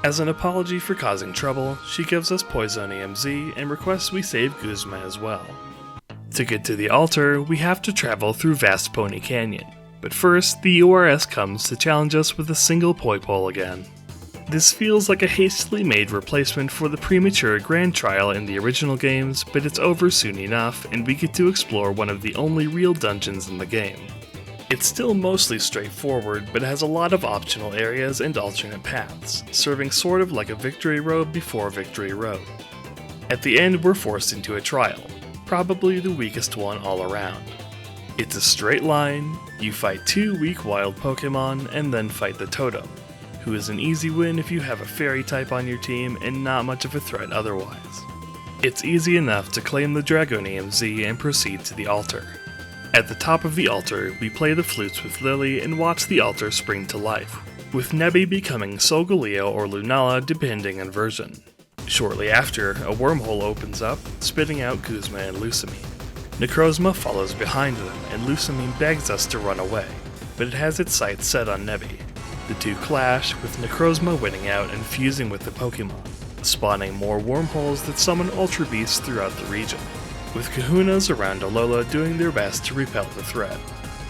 As an apology for causing trouble, she gives us Poisonium Z and requests we save Guzma as well. To get to the altar, we have to travel through Vast Pony Canyon. But first, the URS comes to challenge us with a single Poipole again. This feels like a hastily made replacement for the premature Grand Trial in the original games, but it's over soon enough, and we get to explore one of the only real dungeons in the game. It's still mostly straightforward, but has a lot of optional areas and alternate paths, serving sort of like a Victory Road before Victory Road. At the end, we're forced into a trial, probably the weakest one all around. It's a straight line, you fight 2 weak wild Pokemon, and then fight the Totem, who is an easy win if you have a Fairy type on your team and not much of a threat otherwise. It's easy enough to claim the Dragonium Z and proceed to the altar. At the top of the altar, we play the flutes with Lily and watch the altar spring to life, with Nebby becoming Solgaleo or Lunala depending on version. Shortly after, a wormhole opens up, spitting out Guzma and Lusamine. Necrozma follows behind them, and Lusamine begs us to run away, but it has its sights set on Nebby. The two clash, with Necrozma winning out and fusing with the Pokemon, spawning more wormholes that summon Ultra Beasts throughout the region, with Kahunas around Alola doing their best to repel the threat.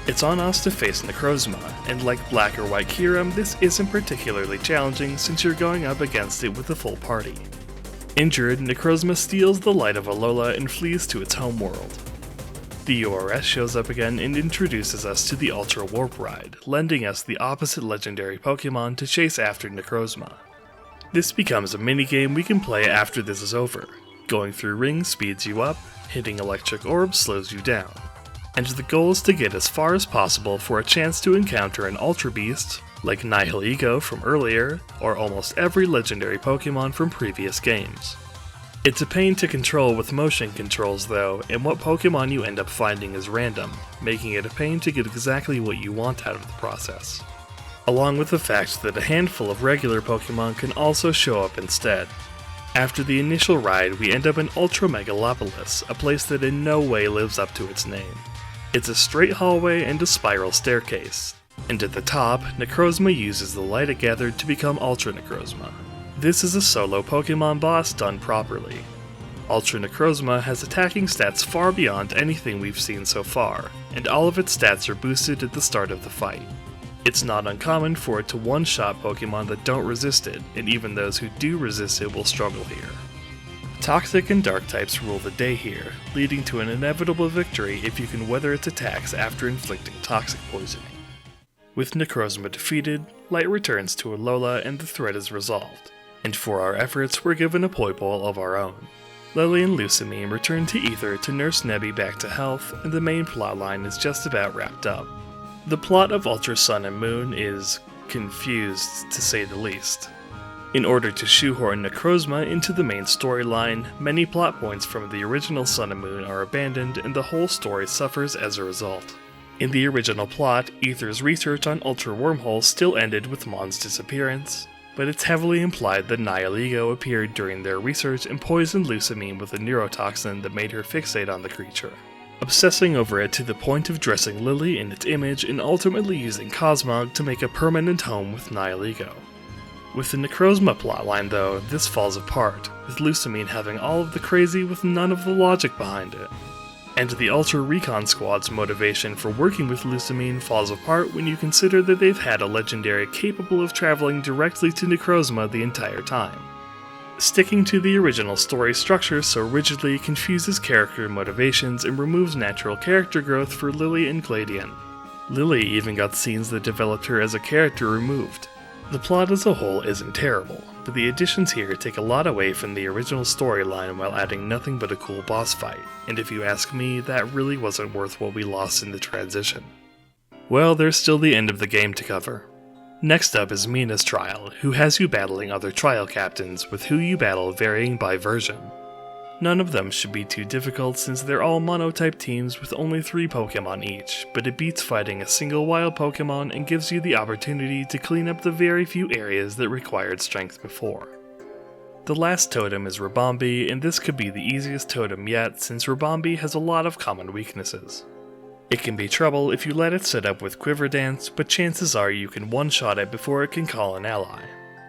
It's on us to face Necrozma, and like Black or White Kyurem, this isn't particularly challenging since you're going up against it with a full party. Injured, Necrozma steals the light of Alola and flees to its homeworld. The URS shows up again and introduces us to the Ultra Warp Ride, lending us the opposite legendary Pokemon to chase after Necrozma. This becomes a minigame we can play after this is over. Going through rings speeds you up, hitting electric orbs slows you down. And the goal is to get as far as possible for a chance to encounter an Ultra Beast, like Nihilego from earlier, or almost every legendary Pokemon from previous games. It's a pain to control with motion controls though, and what Pokemon you end up finding is random, making it a pain to get exactly what you want out of the process. Along with the fact that a handful of regular Pokemon can also show up instead. After the initial ride, we end up in Ultra Megalopolis, a place that in no way lives up to its name. It's a straight hallway and a spiral staircase, and at the top, Necrozma uses the light it gathered to become Ultra Necrozma. This is a solo Pokemon boss done properly. Ultra Necrozma has attacking stats far beyond anything we've seen so far, and all of its stats are boosted at the start of the fight. It's not uncommon for it to one-shot Pokemon that don't resist it, and even those who do resist it will struggle here. Toxic and Dark types rule the day here, leading to an inevitable victory if you can weather its attacks after inflicting toxic poisoning. With Necrozma defeated, light returns to Alola and the threat is resolved. And for our efforts, we're given a Poipole of our own. Lily and Lusamine return to Ether to nurse Nebby back to health, and the main plotline is just about wrapped up. The plot of Ultra Sun and Moon is confused, to say the least. In order to shoehorn Necrozma into the main storyline, many plot points from the original Sun and Moon are abandoned and the whole story suffers as a result. In the original plot, Aether's research on Ultra Wormholes still ended with Mon's disappearance, but it's heavily implied that Nihilego appeared during their research and poisoned Lusamine with a neurotoxin that made her fixate on the creature, obsessing over it to the point of dressing Lily in its image and ultimately using Cosmog to make a permanent home with Nihilego. With the Necrozma plotline though, this falls apart, with Lusamine having all of the crazy with none of the logic behind it. And the Ultra Recon Squad's motivation for working with Lusamine falls apart when you consider that they've had a legendary capable of traveling directly to Necrozma the entire time. Sticking to the original story structure so rigidly confuses character motivations and removes natural character growth for Lily and Gladian. Lily even got scenes that developed her as a character removed. The plot as a whole isn't terrible, but the additions here take a lot away from the original storyline while adding nothing but a cool boss fight, and if you ask me, that really wasn't worth what we lost in the transition. Well, there's still the end of the game to cover. Next up is Mina's trial, who has you battling other trial captains, with who you battle varying by version. None of them should be too difficult since they're all monotype teams with only 3 Pokemon each, but it beats fighting a single wild Pokemon and gives you the opportunity to clean up the very few areas that required strength before. The last totem is Ribombee, and this could be the easiest totem yet since Ribombee has a lot of common weaknesses. It can be trouble if you let it set up with Quiver Dance, but chances are you can one-shot it before it can call an ally.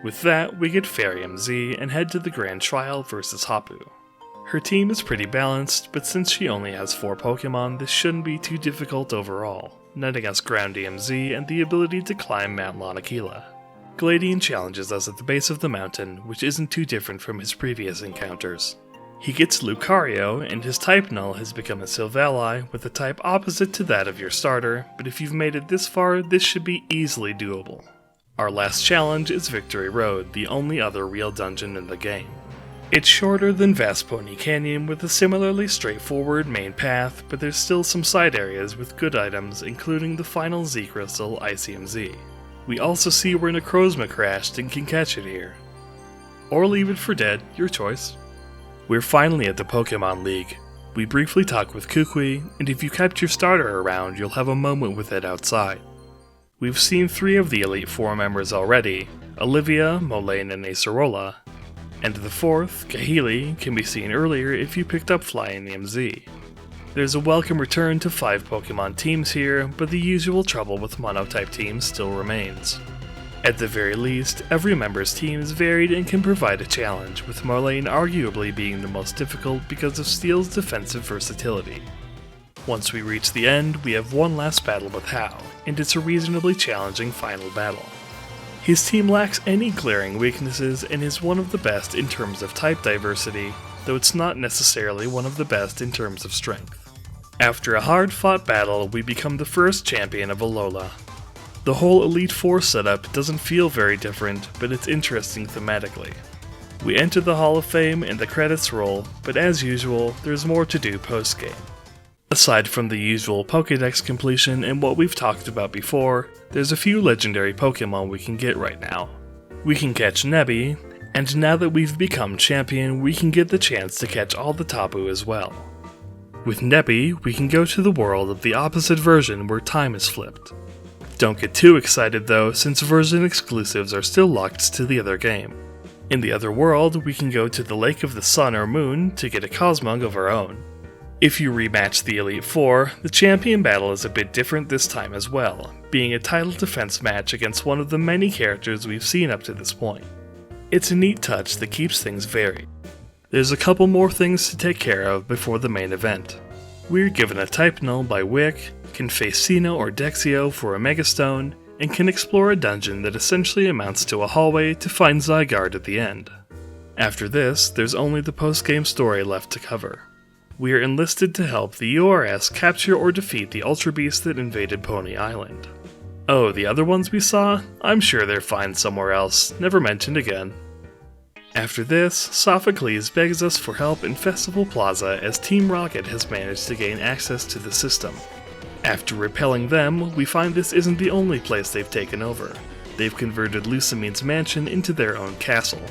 With that, we get Fairium Z and head to the Grand Trial versus Hapu. Her team is pretty balanced, but since she only has 4 Pokemon, this shouldn't be too difficult overall, netting us Groundium Z and the ability to climb Mount Lanakila. Gladian challenges us at the base of the mountain, which isn't too different from his previous encounters. He gets Lucario, and his type null has become a Silvally with a type opposite to that of your starter, but if you've made it this far, this should be easily doable. Our last challenge is Victory Road, the only other real dungeon in the game. It's shorter than Vast Pony Canyon with a similarly straightforward main path, but there's still some side areas with good items, including the final Z Crystal, Icium Z. We also see where Necrozma crashed and can catch it here. Or leave it for dead, your choice. We're finally at the Pokemon League. We briefly talk with Kukui, and if you kept your starter around, you'll have a moment with it outside. We've seen 3 of the Elite Four members already, Olivia, Molayne, and Acerola, and the 4th, Kahili, can be seen earlier if you picked up Flyinium Z. There's a welcome return to 5 Pokemon teams here, but the usual trouble with monotype teams still remains. At the very least, every member's team is varied and can provide a challenge, with Molayne arguably being the most difficult because of Steel's defensive versatility. Once we reach the end, we have one last battle with Hau, and it's a reasonably challenging final battle. His team lacks any glaring weaknesses and is one of the best in terms of type diversity, though it's not necessarily one of the best in terms of strength. After a hard-fought battle, we become the first champion of Alola. The whole Elite Four setup doesn't feel very different, but it's interesting thematically. We enter the Hall of Fame and the credits roll, but as usual, there's more to do post-game. Aside from the usual Pokédex completion and what we've talked about before, there's a few legendary Pokémon we can get right now. We can catch Nebby, and now that we've become champion, we can get the chance to catch all the Tapu as well. With Nebby, we can go to the world of the opposite version where time is flipped. Don't get too excited though, since version exclusives are still locked to the other game. In the other world, we can go to the Lake of the Sun or Moon to get a Cosmog of our own. If you rematch the Elite Four, the champion battle is a bit different this time as well, being a title defense match against one of the many characters we've seen up to this point. It's a neat touch that keeps things varied. There's a couple more things to take care of before the main event. We're given a type null by Wick, can face Sinnoh or Dexio for a Megastone, and can explore a dungeon that essentially amounts to a hallway to find Zygarde at the end. After this, there's only the post-game story left to cover. We are enlisted to help the URS capture or defeat the Ultra Beast that invaded Pony Island. Oh, the other ones we saw? I'm sure they're fine somewhere else, never mentioned again. After this, Sophocles begs us for help in Festival Plaza as Team Rocket has managed to gain access to the system. After repelling them, we find this isn't the only place they've taken over. They've converted Lusamine's mansion into their own castle.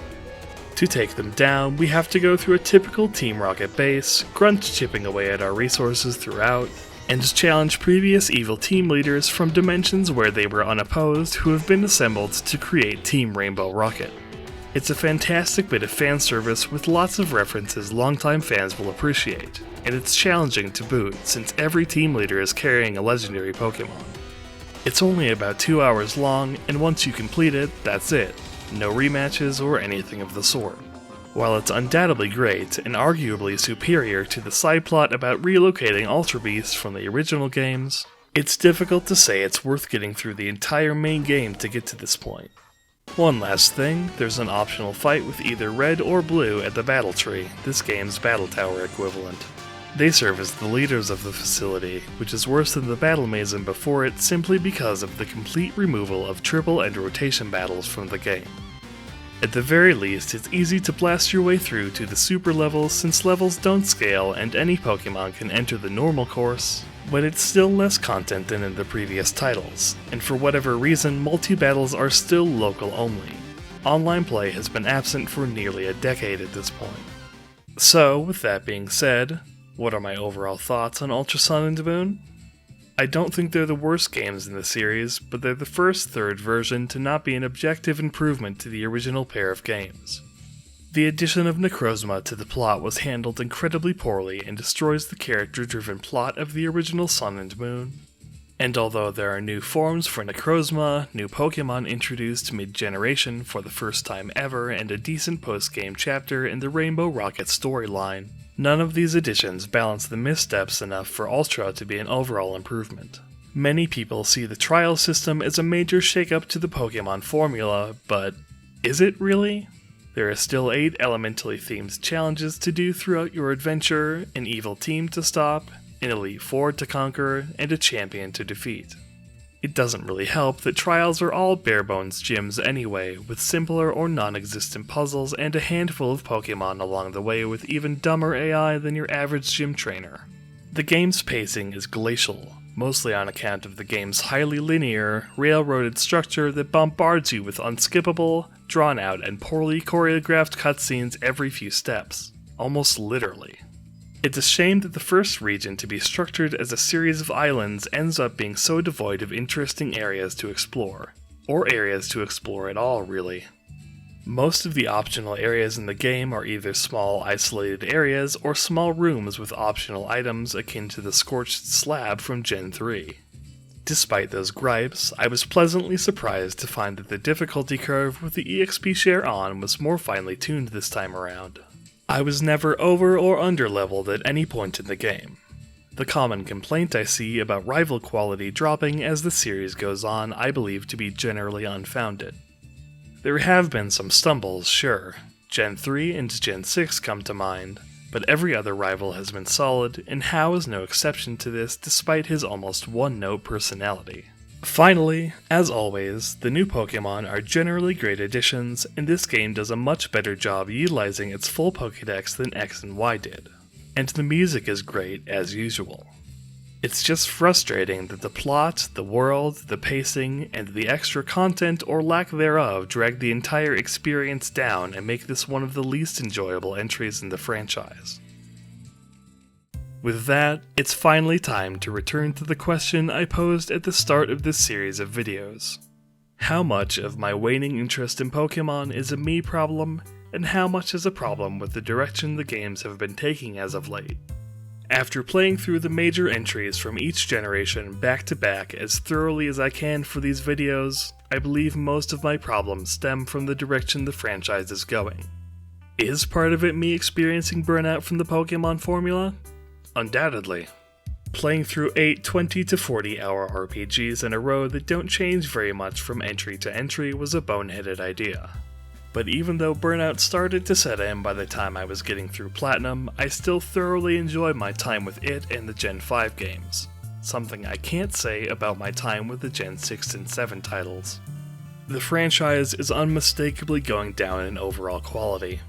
To take them down, we have to go through a typical Team Rocket base, Grunt chipping away at our resources throughout, and challenge previous evil team leaders from dimensions where they were unopposed who have been assembled to create Team Rainbow Rocket. It's a fantastic bit of fan service with lots of references longtime fans will appreciate, and it's challenging to boot since every team leader is carrying a legendary Pokemon. It's only about 2 hours long, and once you complete it, that's it. No rematches or anything of the sort. While it's undoubtedly great and arguably superior to the side plot about relocating Ultra Beasts from the original games, it's difficult to say it's worth getting through the entire main game to get to this point. One last thing, there's an optional fight with either Red or Blue at the Battle Tree, this game's Battle Tower equivalent. They serve as the leaders of the facility, which is worse than the Battle Mason before it simply because of the complete removal of triple and rotation battles from the game. At the very least, it's easy to blast your way through to the super levels since levels don't scale and any Pokemon can enter the normal course, but it's still less content than in the previous titles, and for whatever reason, multi-battles are still local only. Online play has been absent for nearly a decade at this point. So, with that being said, what are my overall thoughts on Ultra Sun and Moon? I don't think they're the worst games in the series, but they're the first third version to not be an objective improvement to the original pair of games. The addition of Necrozma to the plot was handled incredibly poorly and destroys the character-driven plot of the original Sun and Moon. And although there are new forms for Necrozma, new Pokemon introduced mid-generation for the first time ever, and a decent post-game chapter in the Rainbow Rocket storyline, none of these additions balance the missteps enough for Ultra to be an overall improvement. Many people see the trial system as a major shakeup to the Pokemon formula, but is it really? There are still 8 elementally themed challenges to do throughout your adventure, an evil team to stop, an Elite Four to conquer, and a champion to defeat. It doesn't really help that trials are all bare-bones gyms anyway, with simpler or non-existent puzzles and a handful of Pokemon along the way with even dumber AI than your average gym trainer. The game's pacing is glacial, mostly on account of the game's highly linear, railroaded structure that bombards you with unskippable, drawn-out, and poorly choreographed cutscenes every few steps, almost literally. It's a shame that the first region to be structured as a series of islands ends up being so devoid of interesting areas to explore, or areas to explore at all, really. Most of the optional areas in the game are either small isolated areas or small rooms with optional items akin to the Scorched Slab from Gen 3. Despite those gripes, I was pleasantly surprised to find that the difficulty curve with the EXP share on was more finely tuned this time around. I was never over or under leveled at any point in the game. The common complaint I see about rival quality dropping as the series goes on I believe to be generally unfounded. There have been some stumbles, sure. Gen 3 and Gen 6 come to mind, but every other rival has been solid, and Hau is no exception to this despite his almost one-note personality. Finally, as always, the new Pokemon are generally great additions, and this game does a much better job utilizing its full Pokédex than X and Y did. And the music is great, as usual. It's just frustrating that the plot, the world, the pacing, and the extra content or lack thereof drag the entire experience down and make this one of the least enjoyable entries in the franchise. With that, it's finally time to return to the question I posed at the start of this series of videos. How much of my waning interest in Pokemon is a me problem, and how much is a problem with the direction the games have been taking as of late? After playing through the major entries from each generation back to back as thoroughly as I can for these videos, I believe most of my problems stem from the direction the franchise is going. Is part of it me experiencing burnout from the Pokemon formula? Undoubtedly. Playing through 8 20 to 40 hour RPGs in a row that don't change very much from entry to entry was a boneheaded idea. But even though burnout started to set in by the time I was getting through Platinum, I still thoroughly enjoy my time with it and the Gen 5 games, something I can't say about my time with the Gen 6 and 7 titles. The franchise is unmistakably going down in overall quality.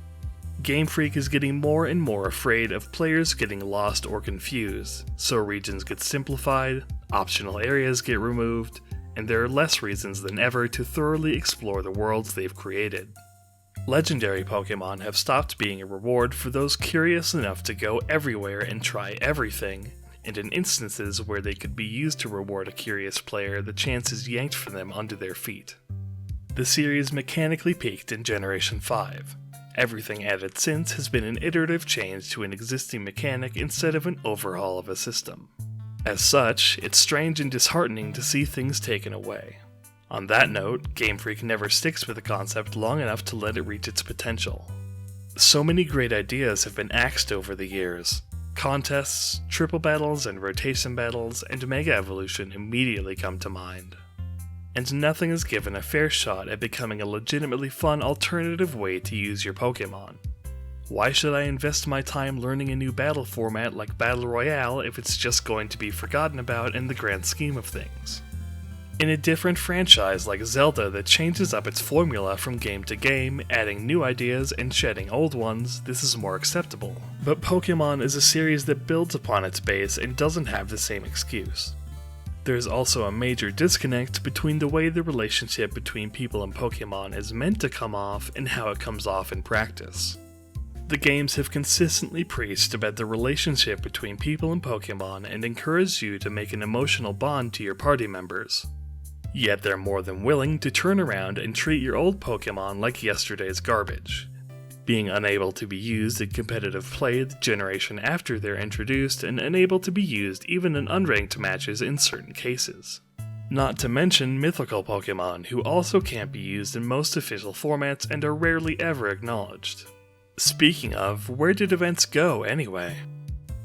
Game Freak is getting more and more afraid of players getting lost or confused, so regions get simplified, optional areas get removed, and there are less reasons than ever to thoroughly explore the worlds they've created. Legendary Pokemon have stopped being a reward for those curious enough to go everywhere and try everything, and in instances where they could be used to reward a curious player, the chance is yanked from them under their feet. The series mechanically peaked in Generation 5. Everything added since has been an iterative change to an existing mechanic instead of an overhaul of a system. As such, it's strange and disheartening to see things taken away. On that note, Game Freak never sticks with a concept long enough to let it reach its potential. So many great ideas have been axed over the years. Contests, triple battles and rotation battles, and Mega Evolution immediately come to mind. And nothing is given a fair shot at becoming a legitimately fun alternative way to use your Pokemon. Why should I invest my time learning a new battle format like Battle Royale if it's just going to be forgotten about in the grand scheme of things? In a different franchise like Zelda that changes up its formula from game to game, adding new ideas and shedding old ones, this is more acceptable. But Pokemon is a series that builds upon its base and doesn't have the same excuse. There's also a major disconnect between the way the relationship between people and Pokemon is meant to come off and how it comes off in practice. The games have consistently preached about the relationship between people and Pokemon and encouraged you to make an emotional bond to your party members. Yet they're more than willing to turn around and treat your old Pokemon like yesterday's garbage, being unable to be used in competitive play the generation after they're introduced and unable to be used even in unranked matches in certain cases. Not to mention mythical Pokemon, who also can't be used in most official formats and are rarely ever acknowledged. Speaking of, where did events go anyway?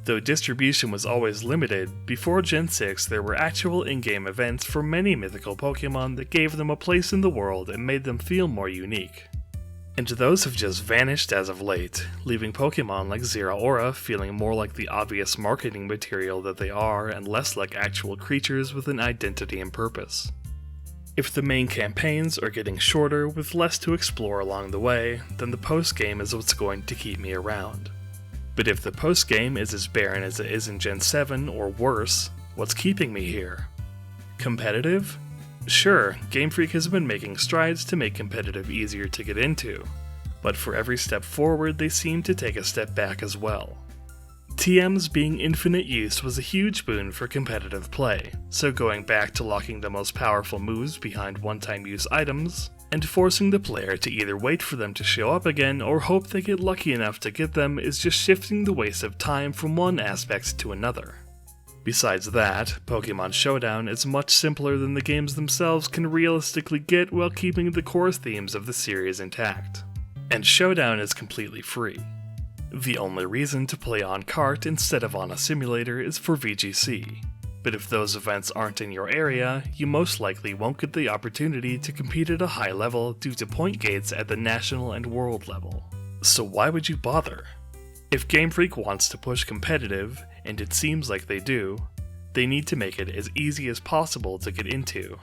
Though distribution was always limited, before Gen 6 there were actual in-game events for many mythical Pokemon that gave them a place in the world and made them feel more unique. And those have just vanished as of late, leaving Pokemon like Zeraora feeling more like the obvious marketing material that they are and less like actual creatures with an identity and purpose. If the main campaigns are getting shorter with less to explore along the way, then the post-game is what's going to keep me around. But if the post-game is as barren as it is in Gen 7 or worse, what's keeping me here? Competitive? Sure, Game Freak has been making strides to make competitive easier to get into, but for every step forward they seem to take a step back as well. TM's being infinite use was a huge boon for competitive play, so going back to locking the most powerful moves behind one-time use items, and forcing the player to either wait for them to show up again or hope they get lucky enough to get them is just shifting the waste of time from one aspect to another. Besides that, Pokemon Showdown is much simpler than the games themselves can realistically get while keeping the core themes of the series intact. And Showdown is completely free. The only reason to play on cart instead of on a simulator is for VGC, but if those events aren't in your area, you most likely won't get the opportunity to compete at a high level due to point gates at the national and world level. So why would you bother? If Game Freak wants to push competitive, and it seems like they do, they need to make it as easy as possible to get into.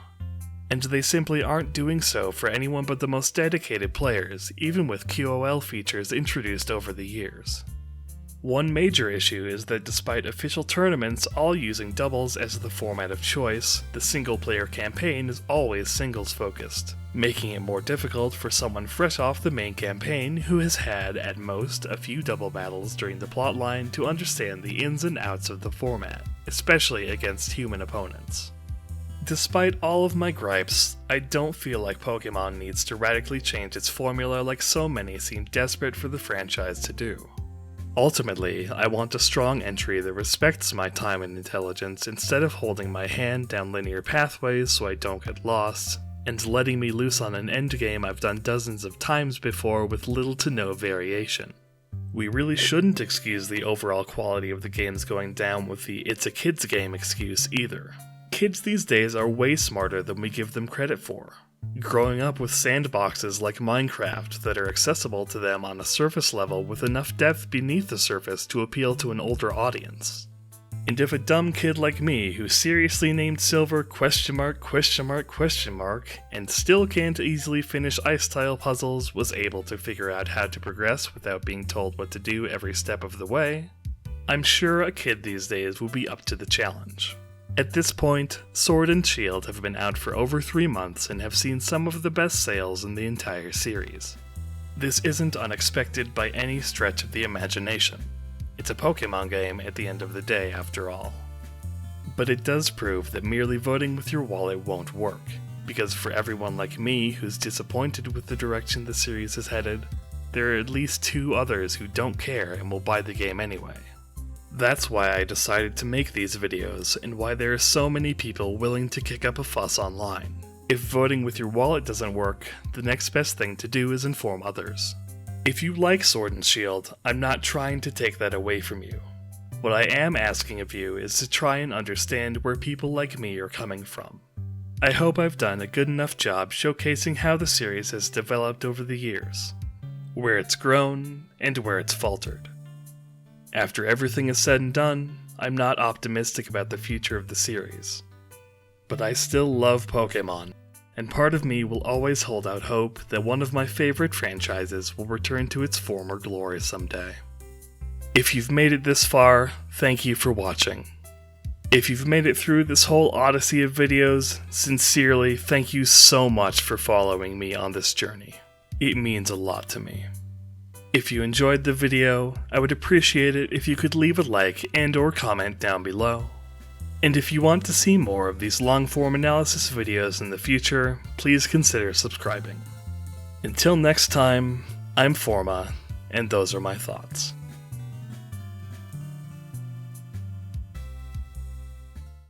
And they simply aren't doing so for anyone but the most dedicated players, even with QOL features introduced over the years. One major issue is that despite official tournaments all using doubles as the format of choice, the single-player campaign is always singles-focused, making it more difficult for someone fresh off the main campaign who has had, at most, a few double battles during the plotline to understand the ins and outs of the format, especially against human opponents. Despite all of my gripes, I don't feel like Pokemon needs to radically change its formula like so many seem desperate for the franchise to do. Ultimately, I want a strong entry that respects my time and intelligence instead of holding my hand down linear pathways so I don't get lost, and letting me loose on an endgame I've done dozens of times before with little to no variation. We really shouldn't excuse the overall quality of the games going down with the "it's a kid's game" excuse either. Kids these days are way smarter than we give them credit for, growing up with sandboxes like Minecraft that are accessible to them on a surface level with enough depth beneath the surface to appeal to an older audience. And if a dumb kid like me who seriously named Silver ? And still can't easily finish ice tile puzzles was able to figure out how to progress without being told what to do every step of the way, I'm sure a kid these days will be up to the challenge. At this point, Sword and Shield have been out for over 3 months and have seen some of the best sales in the entire series. This isn't unexpected by any stretch of the imagination. It's a Pokemon game at the end of the day, after all. But it does prove that merely voting with your wallet won't work, because for everyone like me who's disappointed with the direction the series is headed, there are at least 2 others who don't care and will buy the game anyway. That's why I decided to make these videos, and why there are so many people willing to kick up a fuss online. If voting with your wallet doesn't work, the next best thing to do is inform others. If you like Sword and Shield, I'm not trying to take that away from you. What I am asking of you is to try and understand where people like me are coming from. I hope I've done a good enough job showcasing how the series has developed over the years, where it's grown, and where it's faltered. After everything is said and done, I'm not optimistic about the future of the series. But I still love Pokemon, and part of me will always hold out hope that one of my favorite franchises will return to its former glory someday. If you've made it this far, thank you for watching. If you've made it through this whole odyssey of videos, sincerely, thank you so much for following me on this journey. It means a lot to me. If you enjoyed the video, I would appreciate it if you could leave a like and/or comment down below. And if you want to see more of these long-form analysis videos in the future, please consider subscribing. Until next time, I'm Forma, and those are my thoughts.